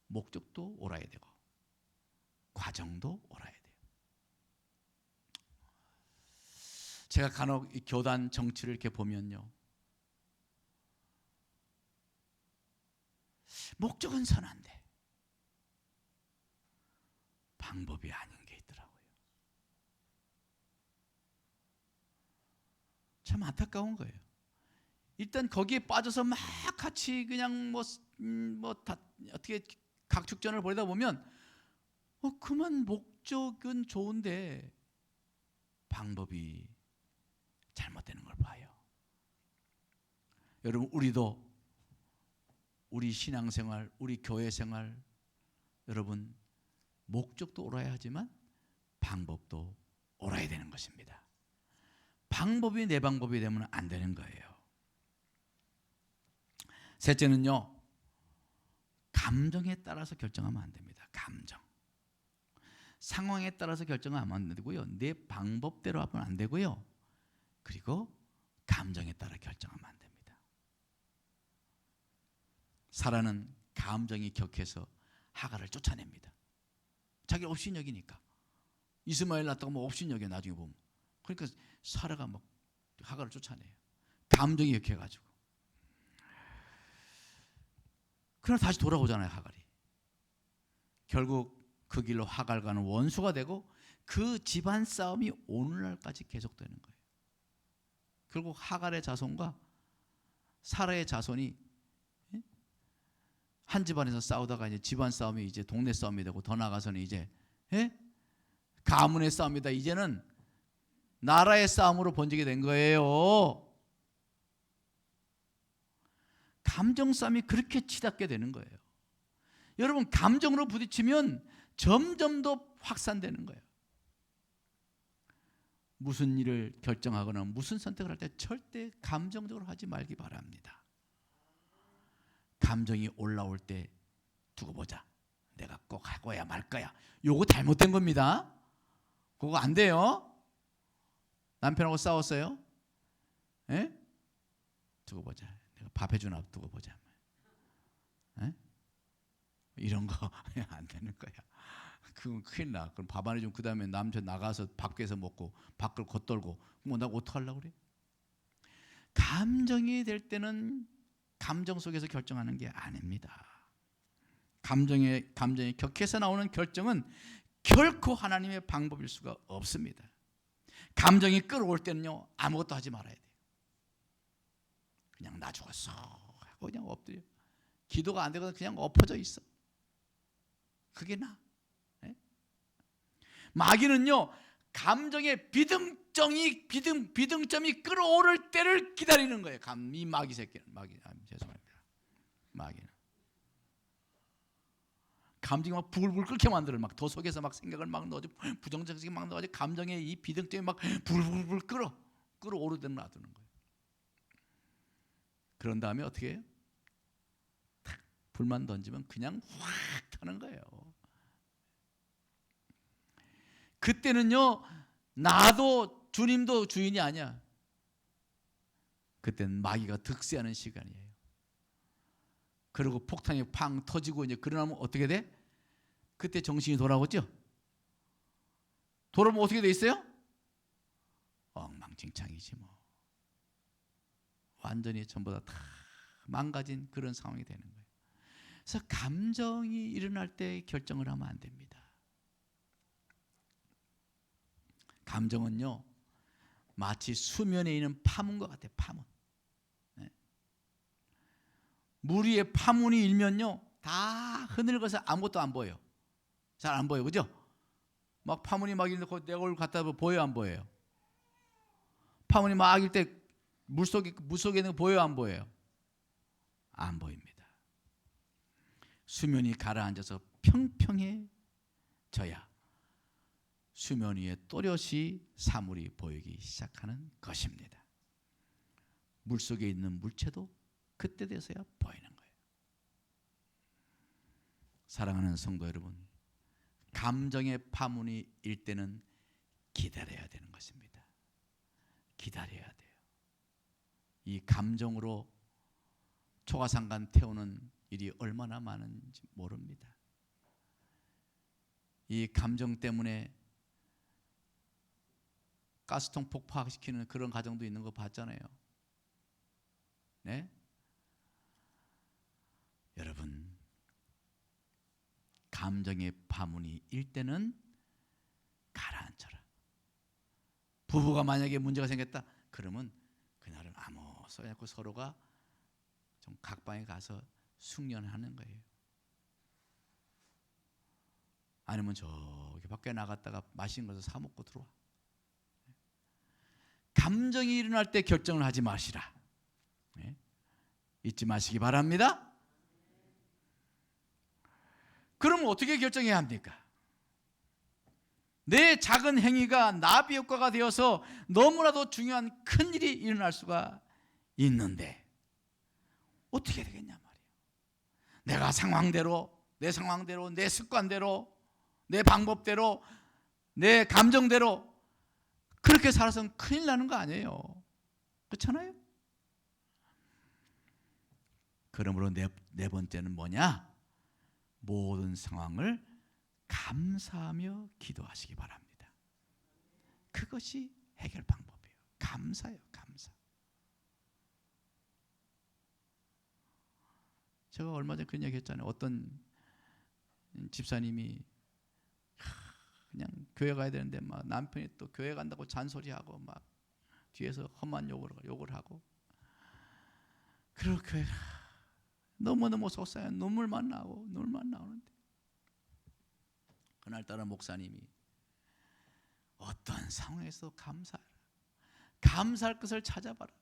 목적도 옳아야 되고 과정도 옳아야 돼요. 제가 간혹 이 교단 정치를 이렇게 보면요, 목적은 선한데 방법이 아닌 게 있더라고요. 참 안타까운 거예요. 일단 거기에 빠져서 막 같이 그냥 다 어떻게 각축전을 벌이다 보면 그만 목적은 좋은데 방법이 잘못되는 걸 봐요. 여러분, 우리도 우리 신앙생활, 우리 교회생활, 여러분 목적도 옳아야 하지만 방법도 옳아야 되는 것입니다. 방법이 내 방법이 되면 안 되는 거예요. 셋째는요, 감정에 따라서 결정하면 안 됩니다. 감정, 상황에 따라서 결정하면 안 되고요, 내 방법대로 하면 안 되고요, 그리고 감정에 따라 결정하면 안 됩니다. 사라는 감정이 격해서 하갈을 쫓아냅니다. 자기 업신여기니까. 이스마엘 낳았다고 뭐 업신여겨, 나중에 보면. 그러니까 사라가 막 하갈을 쫓아내요. 감정이 격해가지고. 그러나 다시 돌아오잖아요, 하갈이. 결국 그 길로 하갈과는 원수가 되고 그 집안 싸움이 오늘날까지 계속되는 거예요. 결국 하갈의 자손과 사라의 자손이 한 집안에서 싸우다가 이제 집안 싸움이 이제 동네 싸움이 되고, 더 나아가서는 이제 가문의 싸움이다. 이제는 나라의 싸움으로 번지게 된 거예요. 감정 싸움이 그렇게 치닫게 되는 거예요. 여러분, 감정으로 부딪히면 점점 더 확산되는 거예요. 무슨 일을 결정하거나 무슨 선택을 할 때 절대 감정적으로 하지 말기 바랍니다. 감정이 올라올 때 두고 보자, 내가 꼭 하고야 말 거야, 요거 잘못된 겁니다. 그거 안 돼요. 남편하고 싸웠어요? 두고 보자, 내가 밥 해주나 두고 보자, 이런 거 안 되는 거야. 그건 큰일 나. 그럼 밥 안 해주면 그 다음에 남편 나가서 밖에서 먹고 밖을 겉돌고, 뭐 나 어떡하려고 그래? 감정이 될 때는 감정 속에서 결정하는 게 아닙니다. 감정에 격해서 나오는 결정은 결코 하나님의 방법일 수가 없습니다. 감정이 끌어올 때는요, 아무것도 하지 말아야 돼요. 그냥 나 죽었어 하고 그냥 엎드려. 기도가 안 되거든 그냥 엎어져 있어. 그게 나. 마귀는요, 감정의 비등점이 끌어오를 때를 기다리는 거예요. 이 마귀 새끼는. 죄송합니다. 마귀는 감정이 막 부글부글 끓게 만들어. 막 더 속에서 막 생각을 막 넣어주고 부정적인 막 넣어주고 감정의 이 비등점이 막 부글부글 끌어오르도록 놔두는 거예요. 그런 다음에 어떻게 해요? 탁 불만 던지면 그냥 확 타는 거예요. 그때는요, 나도 주님도 주인이 아니야. 그때는 마귀가 득세하는 시간이에요. 그리고 폭탄이 팡 터지고 이제 그러면 어떻게 돼? 그때 정신이 돌아오죠? 돌아오면 어떻게 돼 있어요? 엉망진창이지 뭐. 완전히 전부 다 망가진 그런 상황이 되는 거예요. 그래서 감정이 일어날 때 결정을 하면 안 됩니다. 감정은요, 마치 수면에 있는 파문과 같아요. 파문. 네. 물 위에 파문이 일면요, 다 흐늘거서 아무것도 안 보여요. 잘 안 보여요, 그죠? 막 파문이 막 일고 내 얼굴 갖다 보여요, 안 보여요? 파문이 막 일 때 물 속에 있는 거 보여요, 안 보여요? 안 보입니다. 수면이 가라앉아서 평평해져야 수면 위에 또렷이 사물이 보이기 시작하는 것입니다. 물 속에 있는 물체도 그때 돼서야 보이는 거예요. 사랑하는 성도 여러분, 감정의 파문이 일 때는 기다려야 되는 것입니다. 기다려야 돼요. 이 감정으로 초가상간 태우는 일이 얼마나 많은지 모릅니다. 이 감정 때문에 가스통 폭파시키는 그런 가정도 있는 거 봤잖아요. 네? 여러분, 감정의 파문이 일 때는 가라앉혀라. 부부가 만약에 문제가 생겼다 그러면 그날은 아무 소리 않고 서로가 좀 각방에 가서 숙련하는 거예요. 아니면 저기 밖에 나갔다가 맛있는 것을 사 먹고 들어와. 감정이 일어날 때 결정을 하지 마시라. 네? 잊지 마시기 바랍니다. 그럼 어떻게 결정해야 합니까? 내 작은 행위가 나비 효과가 되어서 너무나도 중요한 큰 일이 일어날 수가 있는데 어떻게 되겠냐 말이에요. 내가 상황대로, 내 상황대로, 내 습관대로, 내 방법대로, 내 감정대로 그렇게 살아서는 큰일 나는 거 아니에요. 그렇잖아요? 그러므로 네 번째는 뭐냐? 모든 상황을 감사하며 기도하시기 바랍니다. 그것이 해결 방법이에요. 감사예요, 감사. 제가 얼마 전에 그런 얘기 했잖아요. 어떤 집사님이 그냥 교회 가야 되는데 막 남편이 또 교회 간다고 잔소리하고 막 뒤에서 험한 욕을 하고, 그리고 교회가 너무너무 속상해. 눈물만 나오는데 그날따라 목사님이 어떤 상황에서 감사할 것을 찾아봐라.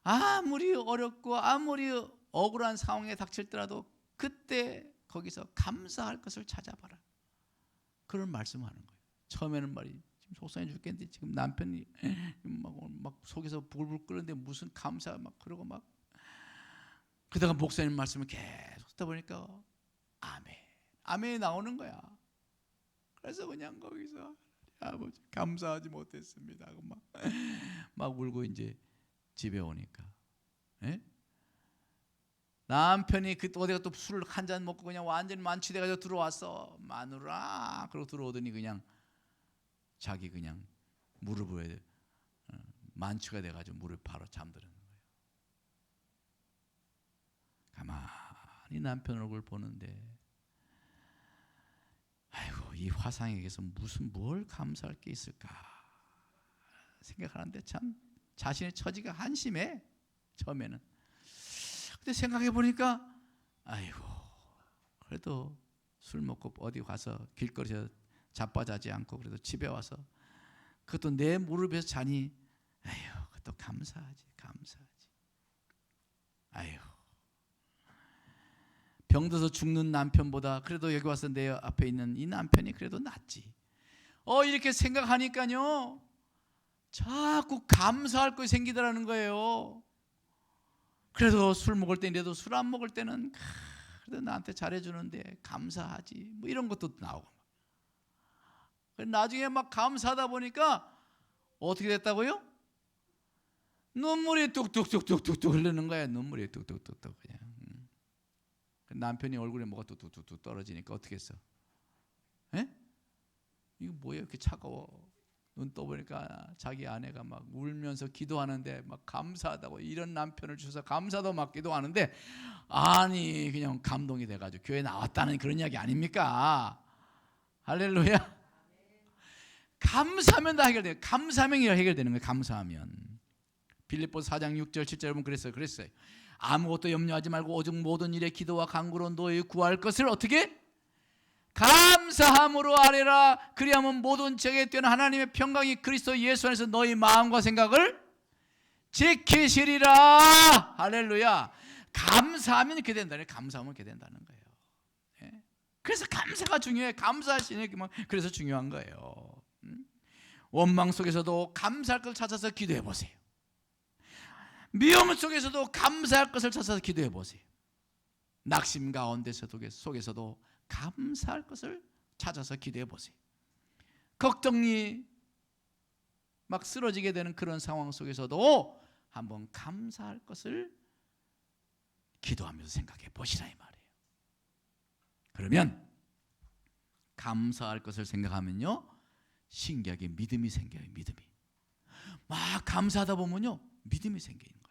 아무리 어렵고 아무리 억울한 상황에 닥칠더라도 그때 거기서 감사할 것을 찾아봐라. 그런 말씀을 하는 거예요. 처음에는 말이 지금 속상해 죽겠는데 지금 남편이 막 속에서 부글부글 끓는데 무슨 감사 막 그러고 막 그러다가 목사님 말씀을 계속 듣다 보니까 아멘이 나오는 거야. 그래서 그냥 거기서 아버지 감사하지 못했습니다 하고 막 울고 이제 집에 오니까, 예? 남편이 그 어디가 또 술을 한 잔 먹고 그냥 완전히 만취돼가지고 들어왔어. 마누라 그러고 들어오더니 그냥 자기 그냥 무릎에 만취가 돼가지고 무릎 바로 잠드는 거예요. 가만히 남편 얼굴 보는데 아이고 이 화상에게서 뭘 감사할 게 있을까 생각하는데 참 자신의 처지가 한심해 처음에는. 근데 생각해 보니까 아이고 그래도 술 먹고 어디 가서 길거리에서 자빠자지 않고 그래도 집에 와서 그것도 내 무릎에서 자니 아이고 그것도 감사하지. 아이고 병들어서 죽는 남편보다 그래도 여기 와서 내 앞에 있는 이 남편이 그래도 낫지. 이렇게 생각하니까요 자꾸 감사할 것이 생기더라는 거예요. 그래도 술 먹을 때인데도 술 안 먹을 때는 그래도 나한테 잘해주는데 감사하지. 뭐 이런 것도 나오고. 나중에 막 감사하다 보니까 어떻게 됐다고요? 눈물이 뚝뚝뚝뚝뚝 흐르는 거야. 눈물이 뚝뚝뚝뚝 그냥. 남편이 얼굴에 뭐가 뚝뚝뚝 떨어지니까 어떻게 했어? 에? 이거 뭐야 이렇게 차가워? 눈 떠보니까 자기 아내가 막 울면서 기도하는데 막 감사하다고, 이런 남편을 주셔서 감사도 막 기도하는데, 아니 그냥 감동이 돼가지고 교회 나왔다는 그런 이야기 아닙니까? 할렐루야. 감사하면 다 해결돼요. 감사하면 해결되는 거예요. 감사하면. 빌립보서 4장 6절 7절 보면 그랬어요. 아무것도 염려하지 말고 오직 모든 일에 기도와 간구로 너희 구할 것을 어떻게? 감사함으로 아뢰라. 그리하면 모든 지역에 뛰어난 하나님의 평강이 그리스도 예수 안에서 너희 마음과 생각을 지키시리라. 할렐루야. 감사하면 이렇게 된다는, 감사하면 이렇게 된다는 거예요. 예? 그래서 감사가 중요해. 감사하시는 게 그래서 중요한 거예요. 원망 속에서도 감사할 것을 찾아서 기도해 보세요. 미움 속에서도 감사할 것을 찾아서 기도해 보세요. 낙심 가운데 속에서도 감사할 것을 찾아서 기도해 보세요. 걱정이 막 쓰러지게 되는 그런 상황 속에서도 한번 감사할 것을 기도하면서 생각해 보시라 이 말이에요. 그러면 감사할 것을 생각하면요, 신기하게 믿음이 생겨요. 믿음이 막 감사하다 보면요, 믿음이 생기는 거예요.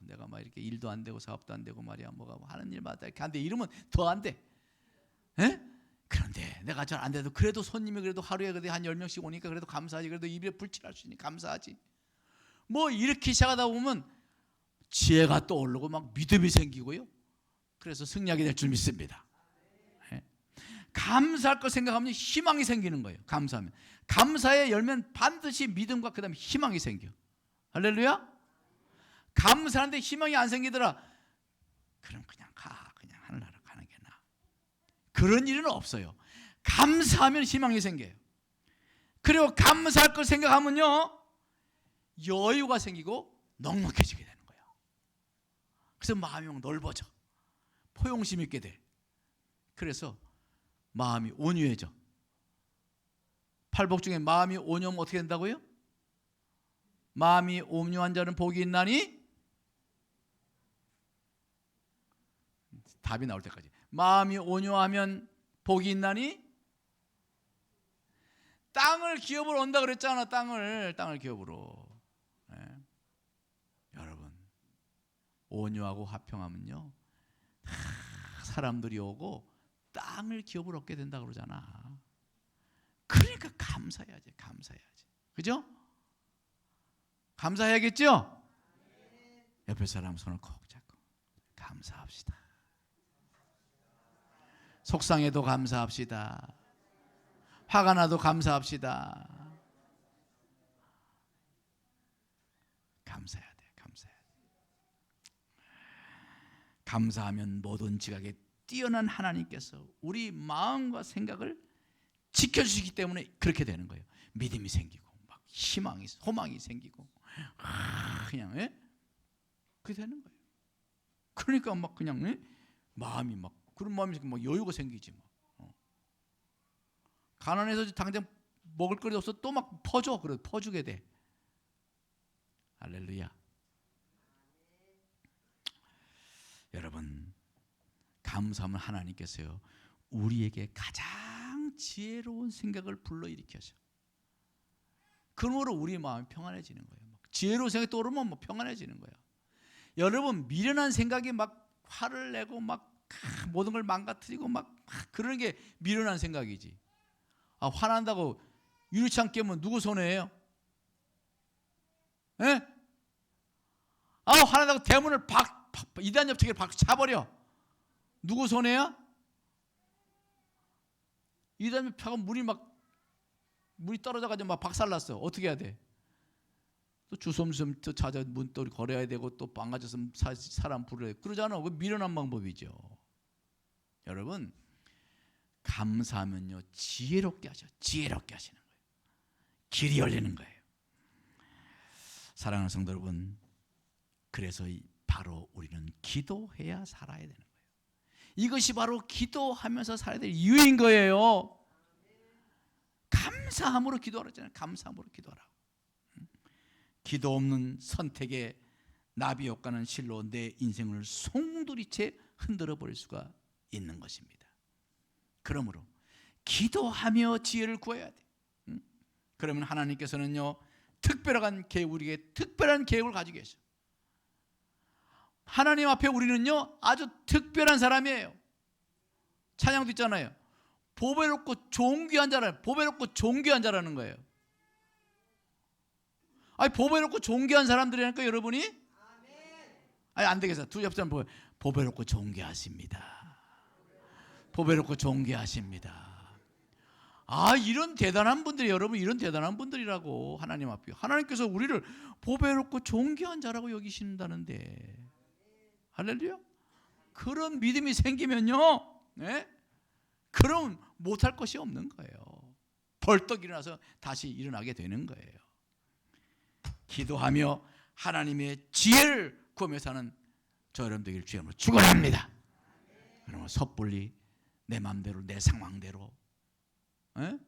내가 막 이렇게 일도 안 되고 사업도 안 되고 말이야, 뭐가 하는 일마다 이렇게 안 돼. 이러면 더 안 돼. 에? 그런데 내가 잘 안 돼도 그래도 손님이 그래도 하루에 그래도 한 10명씩 오니까 그래도 감사하지. 그래도 입에 불칠할 수 있으니 감사하지. 뭐 이렇게 시작하다 보면 지혜가 떠오르고 막 믿음이 생기고요. 그래서 승리하게 될 줄 믿습니다. 에? 감사할 거 생각하면 희망이 생기는 거예요. 감사하면. 감사에 열면 반드시 믿음과 그 다음에 희망이 생겨. 할렐루야. 감사하는데 희망이 안 생기더라, 그럼 그냥 그냥 하늘나라 가는 게 나아. 그런 일은 없어요. 감사하면 희망이 생겨요. 그리고 감사할 걸 생각하면요, 여유가 생기고 넉넉해지게 되는 거예요. 그래서 마음이 막 넓어져, 포용심 있게 돼. 그래서 마음이 온유해져. 팔복 중에 마음이 온유하면 어떻게 된다고요? 마음이 온유한 자는 복이 있나니? 답이 나올 때까지. 마음이 온유하면 복이 있나니? 땅을 기업으로 온다 그랬잖아. 땅을 기업으로. 네. 여러분, 온유하고 화평하면요, 사람들이 오고 땅을 기업으로 얻게 된다 그러잖아. 그러니까 감사해야지. 감사해야지. 그죠? 감사해야겠죠? 옆에 사람 손을 콕 잡고 감사합시다. 속상해도 감사합시다. 화가 나도 감사합시다. 감사해야 돼. 감사해야 돼. 감사하면 모든 지각에 뛰어난 하나님께서 우리 마음과 생각을 지켜주시기 때문에 그렇게 되는 거예요. 믿음이 생기고 막 희망이, 소망이 생기고 그냥 그렇게 되는 거예요. 그러니까 막 그냥 마음이 막 그런 마음이 막 여유가 생기지. 막 가난해서 당장 먹을 거리 없어 또 막 퍼줘. 그래 퍼주게 돼. 할렐루야. 여러분, 감사하면 하나님께서요, 우리에게 가장 지혜로운 생각을 불러일으켜서 그러므로 우리 마음이 평안해지는 거예요. 지혜로운 생각이 떠오르면 뭐 평안해지는 거예요. 여러분, 미련한 생각이 막 화를 내고 막 모든 걸 망가뜨리고 막 그러는 게 미련한 생각이지. 화난다고 유리창 깨면 누구 손해예요? 예? 화난다고 대문을 이단 옆치기를 박 차버려. 누구 손해야? 이단 옆차가 물이 떨어져가지고 막 박살났어. 어떻게 해야 돼? 또 주섬주섬 또 찾아 문또 걸어야 되고 또 망가졌으면 사람 부르야 돼. 그러잖아. 그 미련한 방법이죠. 여러분, 감사하면요, 지혜롭게 하셔. 지혜롭게 하시는 거예요. 길이 열리는 거예요. 사랑하는 성도 여러분, 그래서 바로 우리는 기도해야 살아야 되는 거예요. 이것이 바로 기도하면서 살아야 될 이유인 거예요. 감사함으로 기도하라 했잖아요. 감사함으로 기도하라. 기도 없는 선택의 나비 효과는 실로 내 인생을 송두리째 흔들어 버릴 수가 있는 것입니다. 그러므로 기도하며 지혜를 구해야 돼. 그러면 하나님께서는요, 특별한 계획, 우리에게 특별한 계획을 가지고 계셔. 하나님 앞에 우리는요 아주 특별한 사람이에요. 찬양도 있잖아요. 보배롭고 존귀한 자라는, 보배롭고 존귀한 자라는 거예요. 아니, 보배롭고 존귀한 사람들이라니까 여러분이. 아니, 안 되겠어. 두 옆 사람 보배롭고 존귀하십니다. 보배롭고 존귀하십니다. 아, 이런 대단한 분들이, 여러분, 이런 대단한 분들이라고. 하나님 앞에 하나님께서 우리를 보배롭고 존귀한 자라고 여기신다는데, 할렐루야. 그런 믿음이 생기면요, 네? 그럼 못할 것이 없는 거예요. 벌떡 일어나서 다시 일어나게 되는 거예요. 기도하며 하나님의 지혜를 구하며 사는 저 여러분 되기를 주님으로 축원합니다. 그러면 섣불리 내 마음대로, 내 상황대로,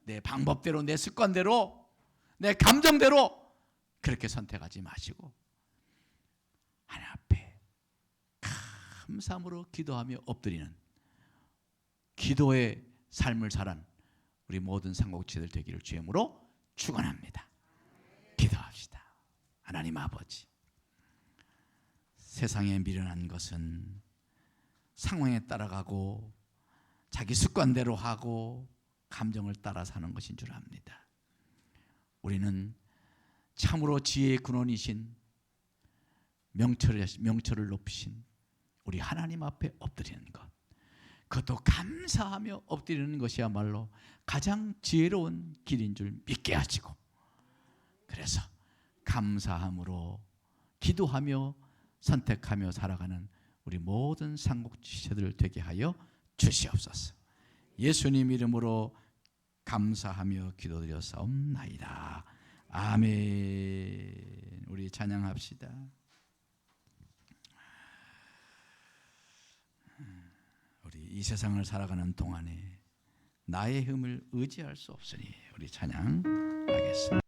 내 방법대로, 내 습관대로, 내 감정대로 그렇게 선택하지 마시고 하나님 앞에 감사함으로 기도하며 엎드리는 기도의 삶을 살한 우리 모든 상고치들 되기를 주님으로 축원합니다. 기도합시다. 하나님 아버지, 세상에 미련한 것은 상황에 따라가고 자기 습관대로 하고 감정을 따라 사는 것인 줄 압니다. 우리는 참으로 지혜의 근원이신 명철을 높이신 우리 하나님 앞에 엎드리는 것, 그것도 감사하며 엎드리는 것이야말로 가장 지혜로운 길인 줄 믿게 하시고, 그래서 감사함으로 기도하며 선택하며 살아가는 우리 모든 상국지체들 되게 하여 주시옵소서. 예수님 이름으로 감사하며 기도드렸사옵나이다. 아멘. 우리 찬양합시다. 우리 이 세상을 살아가는 동안에 나의 힘을 의지할 수 없으니 우리 찬양하겠습니다.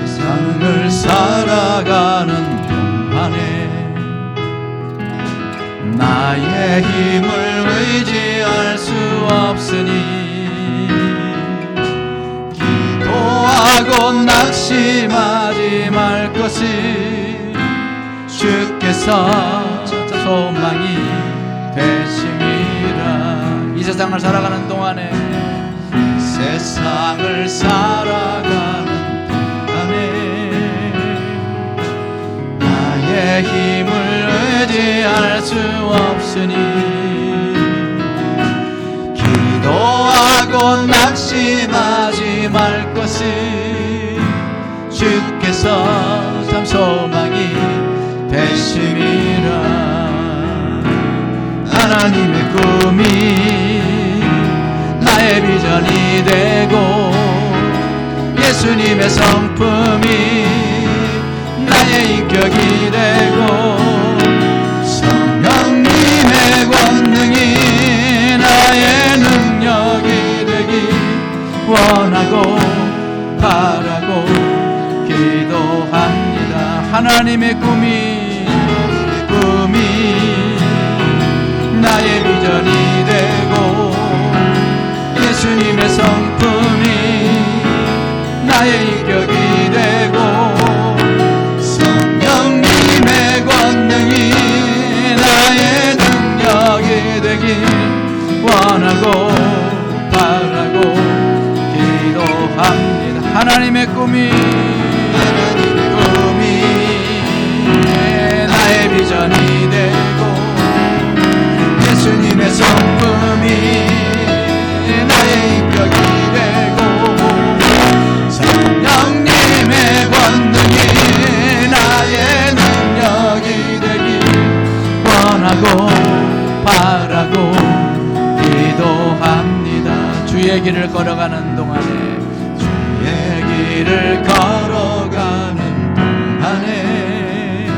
세상을 살아가는 동안에 나의 힘을 의지할 수 없으니 기도하고 낙심하지 말 것이 주께서 소망이 되심이라.
이 세상을 살아가는 동안에,
세상을 살아가는 나의 힘을 의지할 수 없으니 기도하고 낙심하지 말 것이 주께서 참 소망이 되심이라. 하나님의 꿈이 나의 비전이 되고 예수님의 성품이 나의 인격이 되고 성령님의 권능이 나의 능력이 되기 원하고 바라고 기도합니다. 하나님의 꿈이 나의 비전이 되고 예수님의 성품이 나의 인격이 되고 성령님의 권능이 나의 능력이 되길 원하고 바라고 기도합니다. 하나님의 꿈이 나의 비전이 되고 예수님의 성품이 나의 인격이 되고 성령님의 권능이 나의 능력이 되길 원하고 바라고 기도합니다. 주의 길을 걸어가는 동안에, 주의 길을 걸어가는 동안에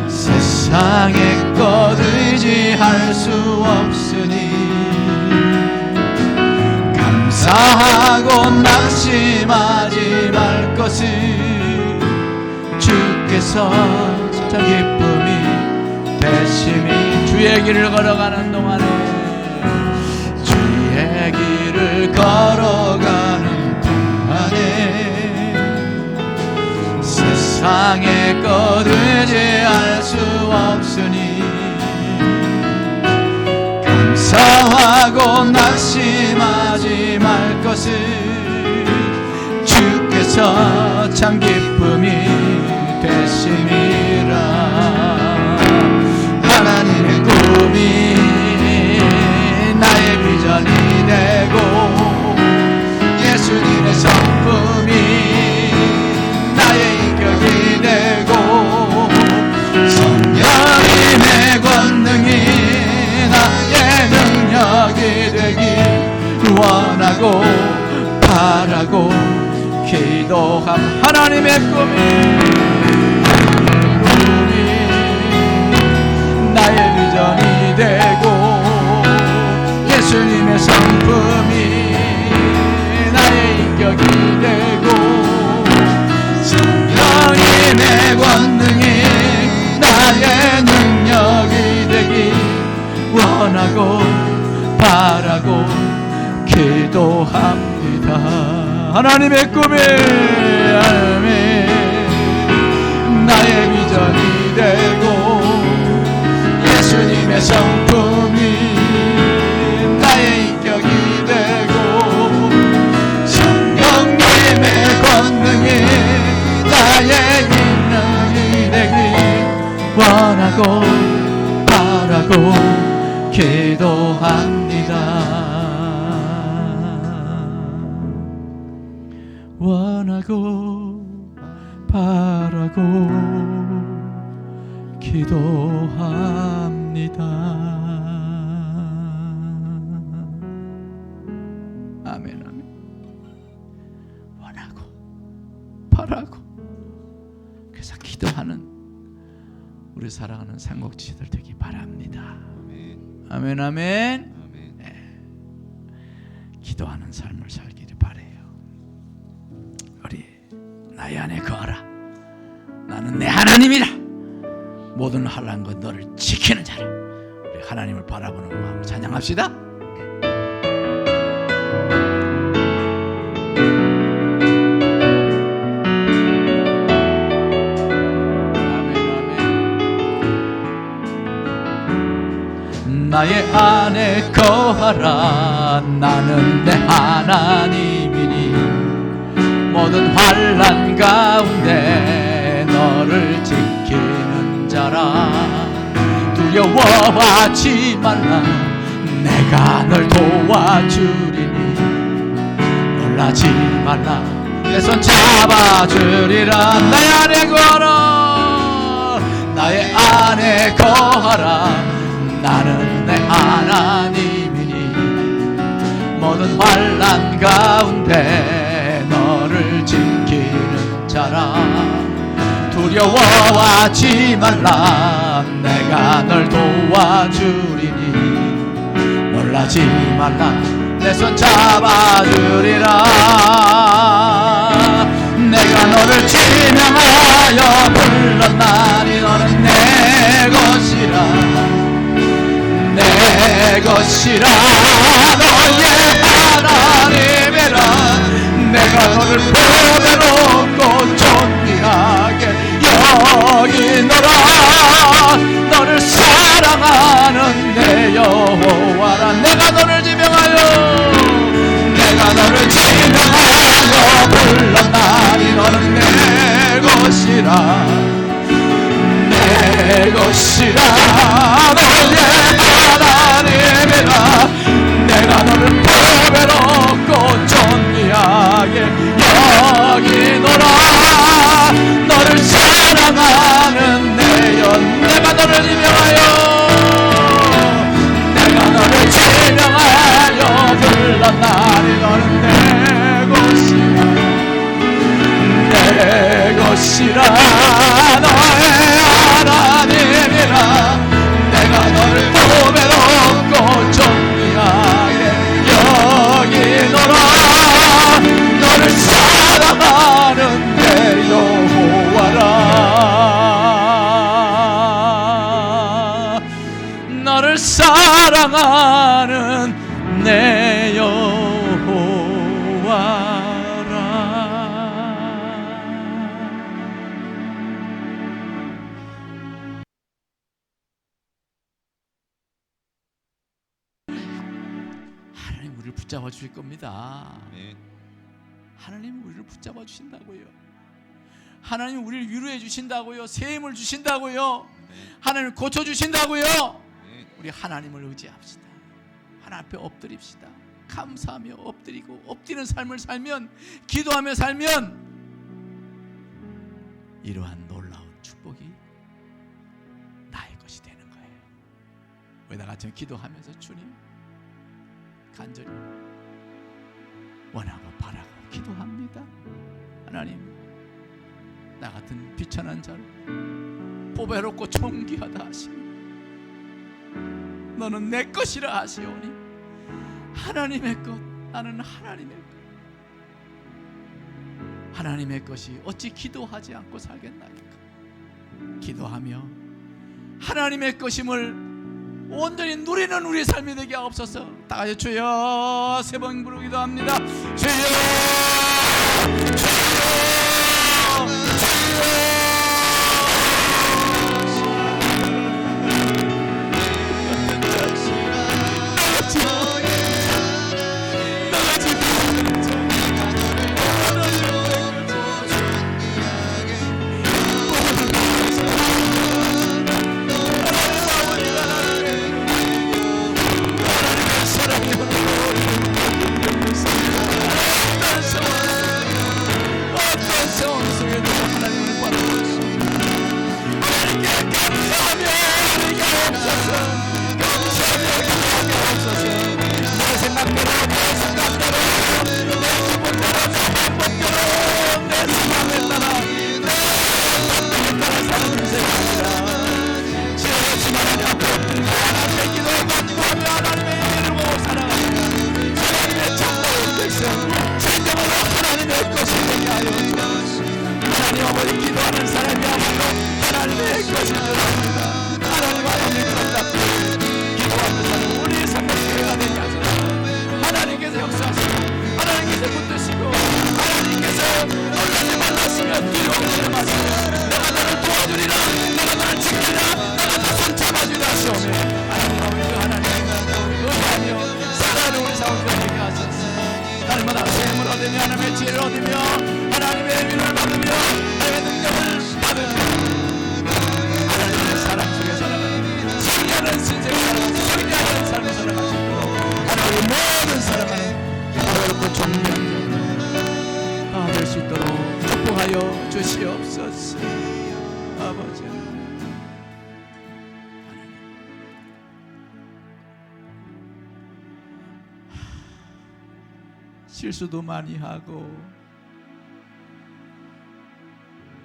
세상의 것 의지할 수 없으니
감사하고 낙심하지 말 것을 주께서 참 기쁨이 되심이. 주의 길을 걸어가는 동안에 주의 길을 걸어가는 동안에 세상의 것 의지할 수 없으니 감사하고 낙심하지 말 것을 주께서 참 기쁨이 되심이라. 하나님의 꿈이 나의 비전이 되고 예수님의 성품이 나의 인격이 되고 성령님의 권능이 나의 능력이 되길 원하고 바라고 기도함. 하나님의 꿈이 나의 비전이 되고 예수님의 성품이 나의 인격이 되고 성령님의 권능이 나의 능력이 되길 원하고 바라고 기도합니다. 하나님의 꿈이 나의 비전이 되고 예수님의 성품이 나의 인격이 되고 성령님의 권능이 나의 능력이 되길 원하고 바라고 기도합니다. 원하고 바라고 기도합니다. 아멘, 아멘. 원하고 바라고 그래서 기도하는 우리 사랑하는 삼국지들 되기 바랍니다. 아멘, 아멘. 네. 기도하는 삶을 살기를 바래요. 우리 나의 안에 거하라. 나는 내 하나님이라. 모든 환난과 너를 지키는 자라. 우리 하나님을 바라보는 마음을 찬양합시다. 나의 안에 거하라. 나는 내 하나님이니 모든 환난 가운데 너를 지키는 자라. 두려워하지 말라. 내가 널 도와주리니 놀라지 말라. 내 손 잡아주리라. 나의 안에 거하라. 나의 안에 거하라. 나는 내 하나님이니 모든 환난 가운데 너를 지키는 자라. 두려워하지 말라. 내가 널 도와주리니 놀라지 말라. 내 손 잡아주리라. 내가 너를 지명하여 불렀나니 너는 내 것이라. 내 것이라. 너의 하나님이라. 내가 너를 보배롭고 존귀하게 여기노라. 너를 사랑하는 내 여호와라. 내가 너를 지명하여 불렀나니 너는 내 것이라. 내 것이라. 너의 하나님이라. 내가 너를 보배롭고 존귀하게 여기노라. 너를 사랑하는 내 연. 내가 너를 지명하여 불렀나니 너는 내 것이라. 너의 하나님이라. 내가 너를 사랑하는 내 여호와라. 하나님 우리를 붙잡아 주실 겁니다.
네.
하나님 우리를 붙잡아 주신다고요. 하나님 우리를 위로해 주신다고요. 새 힘을 주신다고요.
네.
하나님 고쳐 주신다고요.
네.
우리 하나님을 의지합시다. 하나님 앞에 엎드립시다. 감사하며 엎드리고, 엎드리는 삶을 살면, 기도하며 살면 이러한 놀라운 축복이 나의 것이 되는 거예요. 우리가 같이 기도하면서 주님 간절히 원하고 바라고 기도합니다. 하나님, 나 같은 비천한 자를 보배롭고 존귀하다 하시니 너는 내 것이라 하시오니 하나님의 것, 나는 하나님의 것. 하나님의 것이 어찌 기도하지 않고 살겠나이까. 기도하며 하나님의 것임을 온전히 누리는 우리의 삶이 되게 하옵소서. 다 같이 주여 세 번 부르고 기도합니다. 주여, 날마다 샘을 얻으며 하나님의 지혜를 얻으며 하나님의 위로를 받으며 하나님의 능력을 받으며 하나님의 사랑 속에 살아가는 승리하는 신세를 살아가는 승리하는 삶을 살아가시고 하나님의 모든 살아가는 바로고 정리하며 다 될 수 있도록 축복하여 주시옵소서. 아버지 실수도 많이 하고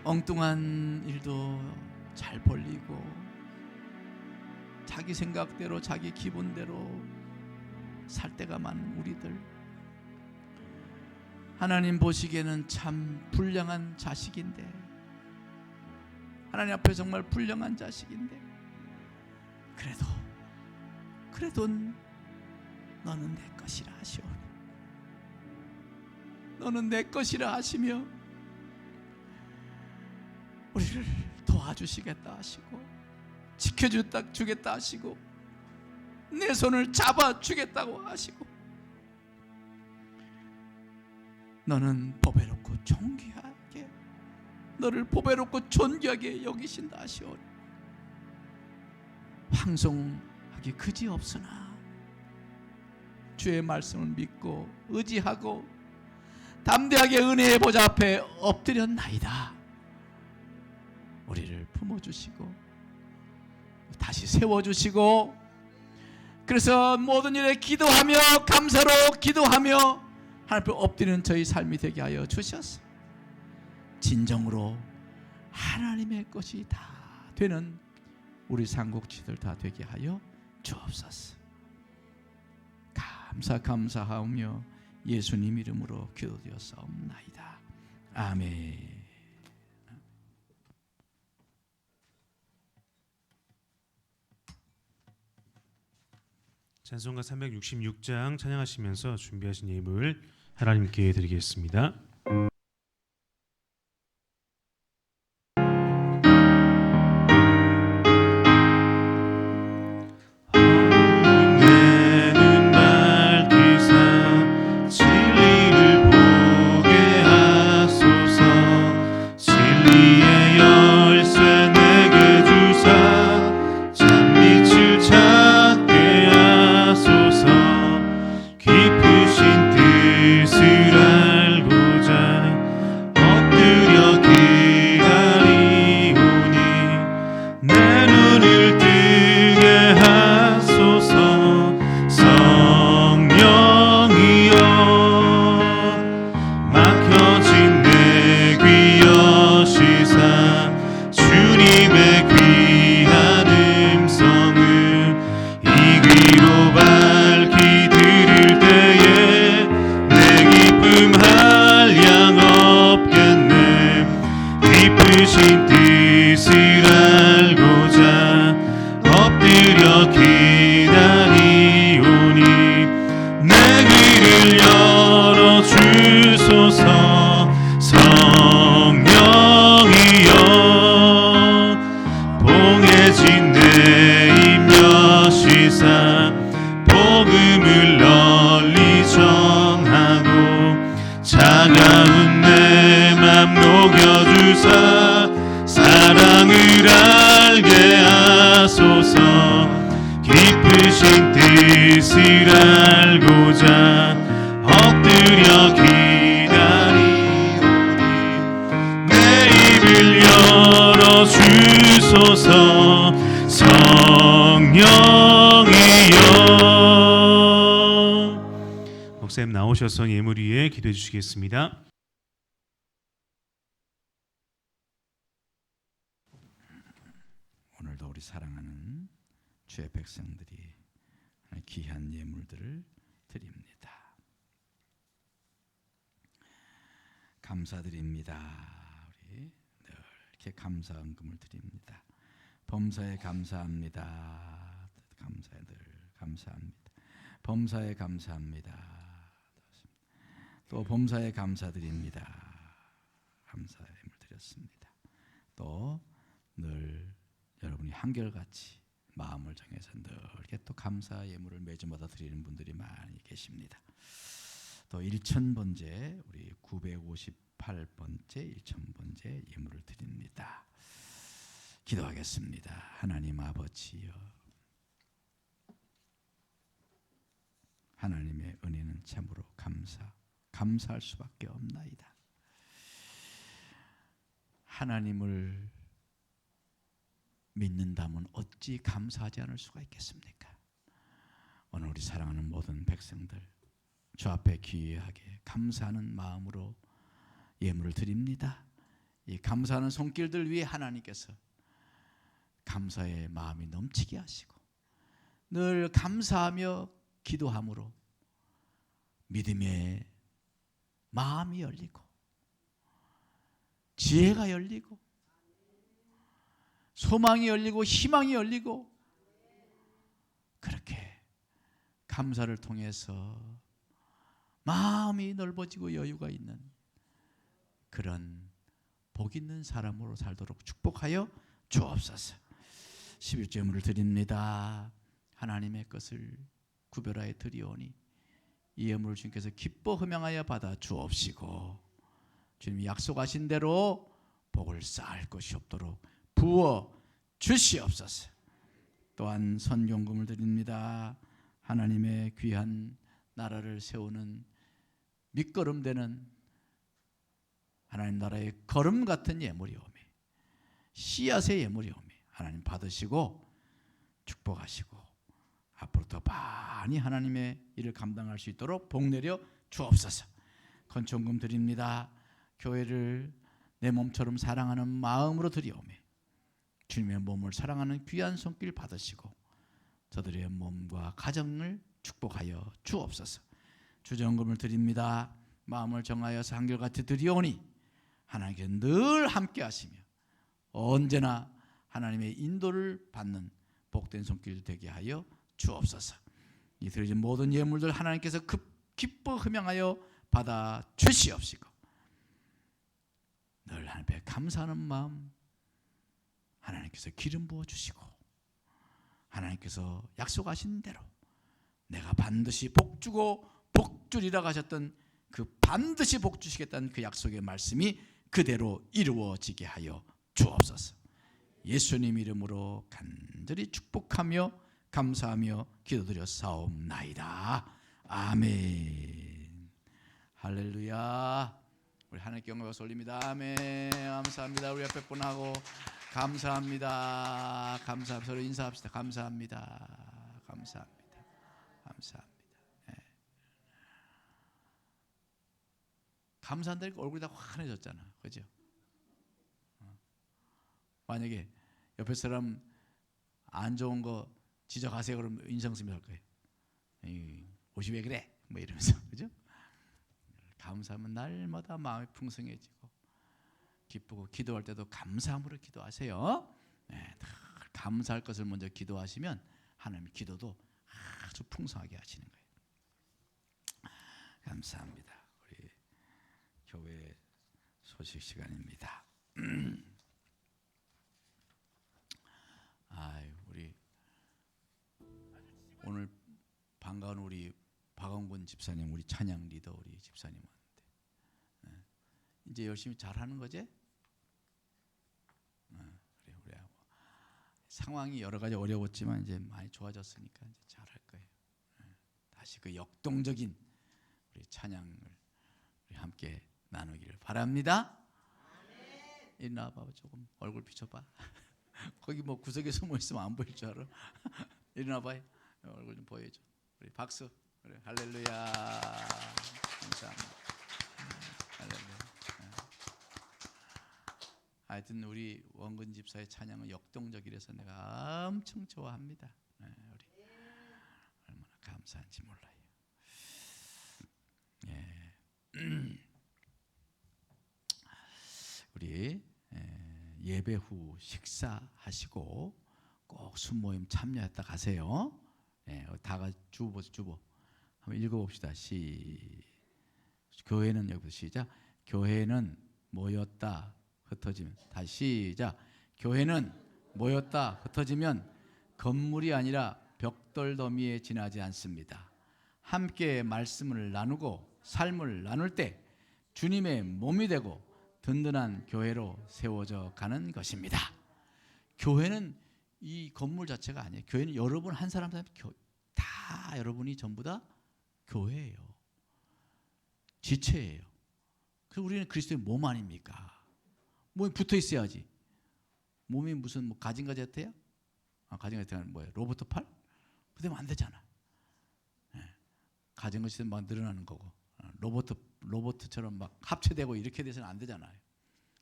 엉뚱한 일도 잘 벌리고 자기 생각대로 자기 기분대로 살 때가 많은 우리들, 하나님 보시기에는 참 불량한 자식인데, 하나님 앞에 정말 불량한 자식인데 그래도 너는 내 것이라 하시오니 너는 내 것이라 하시며 우리를 도와주시겠다 하시고 지켜주겠다 하시고 내 손을 잡아주겠다고 하시고 너는 보배롭고 존귀하게 너를 보배롭고 존귀하게 여기신다 하시오니 황송하기 그지없으나 주의 말씀을 믿고 의지하고 담대하게 은혜의 보좌 앞에 엎드렸나이다. 우리를 품어주시고 다시 세워주시고, 그래서 모든 일에 기도하며 감사로 기도하며 하나님 앞에 엎드리는 저희 삶이 되게 하여 주셔서 진정으로 하나님의 것이 다 되는 우리 삼국지들 다 되게 하여 주옵소서. 감사하오며 예수님 이름으로 기도되었사옵나이다. 아멘.
찬송가 366장 찬양하시면서 준비하신 예물 하나님께 드리겠습니다. 목사님 나오셔서 예물 위에 기도해 주시겠습니다.
오늘도 우리 사랑하는 주의 백성들이 귀한 예물들을 드립니다. 감사드립니다. 우리 늘 이렇게 감사 헌금을 드립니다. 범사에 감사합니다. 감사에 늘 감사합니다. 범사에 감사합니다. 또 범사에 감사드립니다. 감사의 예물 드렸습니다. 또 늘 여러분이 한결같이 마음을 정해서 늘 이렇게 또 감사 예물을 매주마다 드리는 분들이 많이 계십니다. 또 1000번째 우리 958번째 1000번째 예물을 드립니다. 기도하겠습니다. 하나님 아버지여, 하나님의 은혜는 참으로 감사할 수밖에 없나이다. 하나님을 믿는다면 어찌 감사하지 않을 수가 있겠습니까? 오늘 우리 사랑하는 모든 백성들 주 앞에 귀하게 감사하는 마음으로 예물을 드립니다. 이 감사하는 손길들 위에 하나님께서 감사의 마음이 넘치게 하시고 늘 감사하며 기도함으로 믿음의 마음이 열리고 지혜가 열리고 소망이 열리고 희망이 열리고 그렇게 감사를 통해서 마음이 넓어지고 여유가 있는 그런 복 있는 사람으로 살도록 축복하여 주옵소서. 11조물을 드립니다. 하나님의 것을 구별하여 드리오니 이 예물을 주님께서 기뻐 흠양하여 받아 주옵시고 주님이 약속하신 대로 복을 쌓을 것이 없도록 부어 주시옵소서. 또한 선경금을 드립니다. 하나님의 귀한 나라를 세우는 밑거름 되는 하나님 나라의 걸음 같은 예물이오매 씨앗의 예물이오매 하나님 받으시고 축복하시고 앞으로 더 많이 하나님의 일을 감당할 수 있도록 복 내려 주옵소서. 건축금 드립니다. 교회를 내 몸처럼 사랑하는 마음으로 드리오매 주님의 몸을 사랑하는 귀한 손길 받으시고 저들의 몸과 가정을 축복하여 주옵소서. 주정금을 드립니다. 마음을 정하여서 한결같이 드리오니 하나님께 늘 함께 하시며 언제나 하나님의 인도를 받는 복된 손길 되게 하여 주옵소서. 이 드려진 모든 예물들 하나님께서 기뻐 흠양하여 받아 주시옵시고 늘 하나님 앞에 감사하는 마음 하나님께서 기름 부어 주시고 하나님께서 약속하신 대로 내가 반드시 복주고 복주리라 하셨던 그 반드시 복주시겠다는 그 약속의 말씀이 그대로 이루어지게 하여 주옵소서. 예수님 이름으로 간절히 축복하며 감사하며 기도드려 사옵나이다. 아멘. 할렐루야. 우리 하나님께 영광을 올립니다. 아멘. 감사합니다. 우리 옆에 분하고 감사합니다. 감사합니다. 서로 인사합시다. 감사합니다. 감사합니다. 감사합니다. 네. 감사한다니까 얼굴이 다 환해졌잖아. 그죠? 만약에 옆에 사람 안 좋은 거 지적하세요 그러면 인상 쓰면서 할 거예요. 옷이 왜 그래? 뭐 이러면서. 그죠? 감사하면 날마다 마음이 풍성해지고 기쁘고 기도할 때도 감사함으로 기도하세요. 네, 감사할 것을 먼저 기도하시면 하나님 기도도 아주 풍성하게 하시는 거예요. 감사합니다. 우리 교회 소식 시간입니다. 우리 오늘 반가운 우리 박원근 집사님, 우리 찬양 리더 우리 집사님 왔는데 이제 열심히 잘하는 거지? 그래, 우리 상황이 여러 가지 어려웠지만 이제 많이 좋아졌으니까 이제 잘할 거예요. 다시 그 역동적인 우리 찬양을 우리 함께 나누기를 바랍니다. 이리 나와봐, 조금 얼굴 비춰봐. 거기 뭐 구석에 숨어 있으면 안 보일 줄 알아. 일어나봐, 얼굴 좀 보여줘. 우리 박수. 그래, 할렐루야. 감사합니다. 할렐루야. 하여튼 우리 원근 집사의 찬양은 역동적이라서 내가 엄청 좋아합니다. 우리 얼마나 감사한지 몰라요. 우리 예배 후 식사하시고 꼭 순모임 참여했다 가세요. 다 같이 주보 한번 읽어봅시다. 교회는 여기서 시작. 교회는 모였다 흩어지면 다시 시작. 교회는 모였다 흩어지면 건물이 아니라 벽돌 더미에 지나지 않습니다. 함께 말씀을 나누고 삶을 나눌 때 주님의 몸이 되고 든든한 교회로 세워져 가는 것입니다. 교회는 이 건물 자체가 아니에요. 교회는 여러분 한 사람 다 여러분이 전부 다 교회예요. 지체예요. 그래서 우리는 그리스도의 몸 아닙니까? 몸이 붙어 있어야지. 몸이 무슨 뭐 가진가제트야? 가진가제트는 뭐예요? 로봇 팔? 그러면 안 되잖아. 가진가제트 막 늘어나는 거고 로봇처럼 막 합체되고 이렇게 돼서는 안 되잖아요.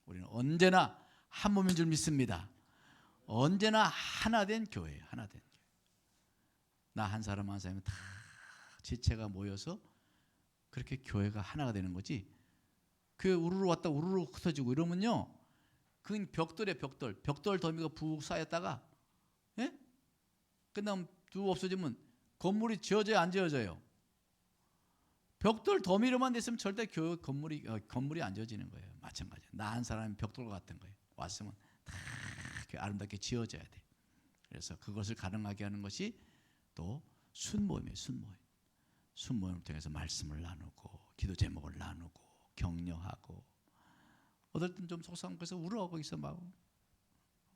우리는 언제나 한 몸인 줄 믿습니다. 언제나 하나 된 교회예요. 하나 된 교회. 나 한 사람 한 사람이 다 지체가 모여서 그렇게 교회가 하나가 되는 거지. 그 우르르 왔다 우르르 흩어지고 이러면요, 그건 벽돌이에요. 벽돌 더미가 푹 쌓였다가 끝나면 쭉 없어지면 건물이 지어져요, 안 지어져요? 벽돌 더미로만 됐으면 절대 건물이 안 지어지는 거예요. 마찬가지예요. 나 한 사람이 벽돌 같은 거예요. 왔으면 다 아름답게 지어져야 돼. 그래서 그것을 가능하게 하는 것이 또 순모임이에요. 순모임을 통해서 말씀을 나누고 기도 제목을 나누고 격려하고, 어떨 땐 좀 속상해서 울어하고 있어, 막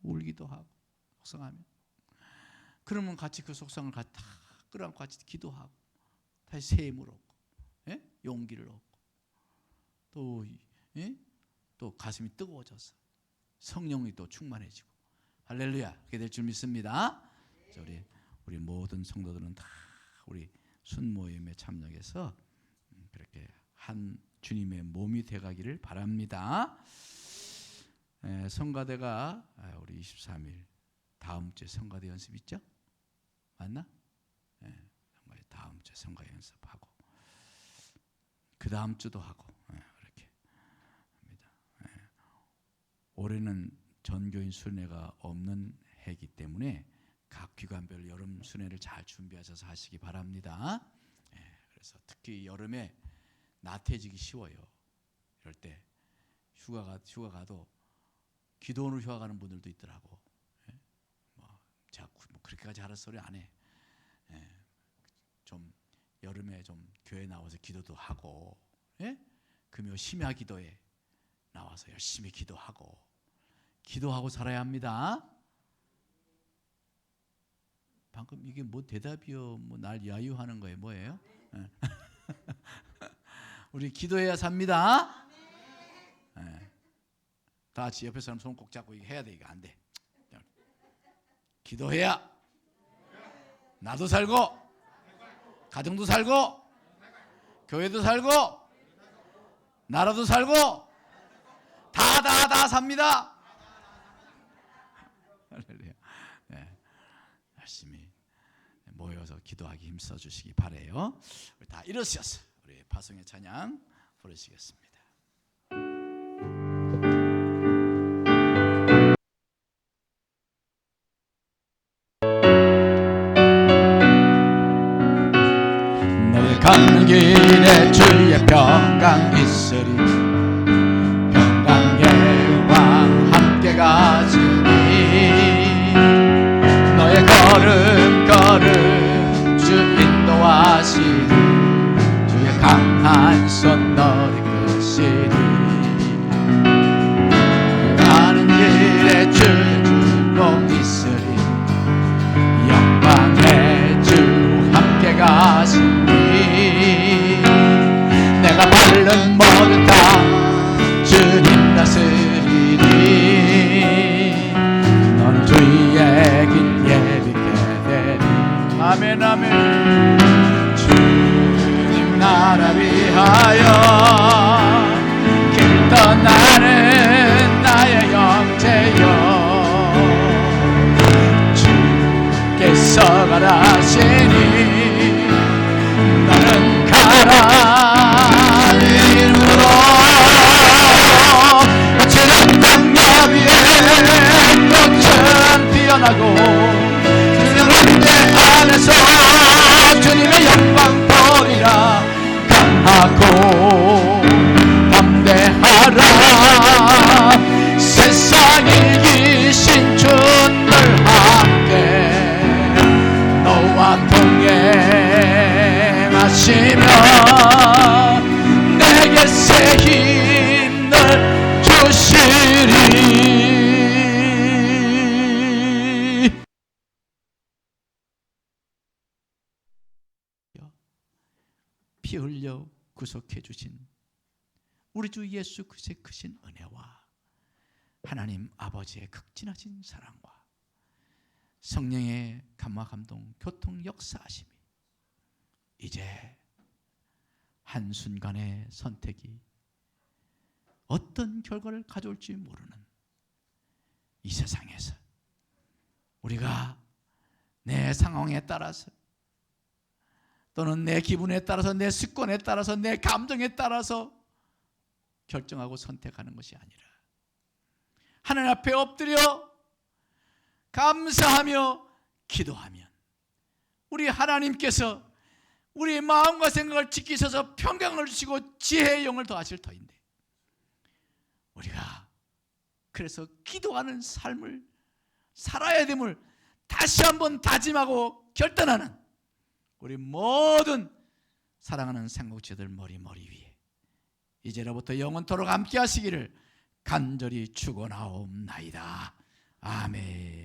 울기도 하고 속상하면. 그러면 같이 그 속상을 다 끌어안고 같이 기도하고 다시 새 힘을 얻고 용기를 얻고 또 가슴이 뜨거워져서 성령이 또 충만해지고, 할렐루야, 그렇게 될 줄 믿습니다. 우리 모든 성도들은 다 우리 순모임에 참여해서 그렇게 한 주님의 몸이 돼가기를 바랍니다. 성가대가 우리 23일 다음 주에 성가대 연습 있죠? 맞나? 다음 주에 성가 연습하고 그 다음 주도 하고 그렇게 합니다. 올해는 전교인 순회가 없는 해이기 때문에 각 비관별 여름 순회를 잘 준비하셔서 하시기 바랍니다. 그래서 특히 여름에 나태해지기 쉬워요. 이럴 때 휴가 가도 기도원으로 휴가 가는 분들도 있더라고. 제가 그렇게까지 하라 소리 안 해. 좀 여름에 좀 교회 나와서 기도도 하고, 금요 심야 기도에 나와서 열심히 기도하고 살아야 합니다. 방금 이게 뭐 대답이요? 뭐 날 야유하는 거예요? 뭐예요? 우리 기도해야 삽니다. 다 같이 옆에 사람 손 꼭 잡고 이거 해야 돼. 이거 안 돼. 기도해야 나도 살고 가정도 살고 교회도 살고 나라도 살고 다 삽니다. 할렐루야. 열심히 모여서 기도하기 힘써 주시기 바래요. 우리 다 일어서서 우리 파송의 찬양 부르시겠습니다. 너의 가는 길에 주의 평강 있으리. 평강의 왕 함께 가시니 너의 걸음 주 인도하시니 주의 강한 손 너를 끄시니 가는 길에 주의 주복 있으리. 영광의 주 함께 가시니 내가 밟는 모든 땅 주님 다스리니 너는 주의 길 예비케 되리. 아멘 아멘. 주님 나라 위하여 길 떠나는 나의 형제여 주께서 가라시니 나는 가라 이름으로 거칠은 강야 위에 꽃은 피어나고 주님은 내 안에서 주님의 영광 보리라. 강하고 담대하라. 세상 이기신 주를 함께 너와 동행하시며 내게 새 힘을 주시리. 피 흘려 구속해 주신 우리 주 예수 그리스도의 크신 은혜와 하나님 아버지의 극진하신 사랑과 성령의 감화 감동 교통 역사하심이 이제 한순간의 선택이 어떤 결과를 가져올지 모르는 이 세상에서 우리가 내 상황에 따라서 또는 내 기분에 따라서 내 습관에 따라서 내 감정에 따라서 결정하고 선택하는 것이 아니라 하나님 앞에 엎드려 감사하며 기도하면 우리 하나님께서 우리의 마음과 생각을 지키셔서 평강을 주시고 지혜의 영을 더하실 터인데 우리가 그래서 기도하는 삶을 살아야 됨을 다시 한번 다짐하고 결단하는 우리 모든 사랑하는 생국지들 머리 위에 이제로부터 영원토록 함께 하시기를 간절히 축원하옵나이다. 아멘.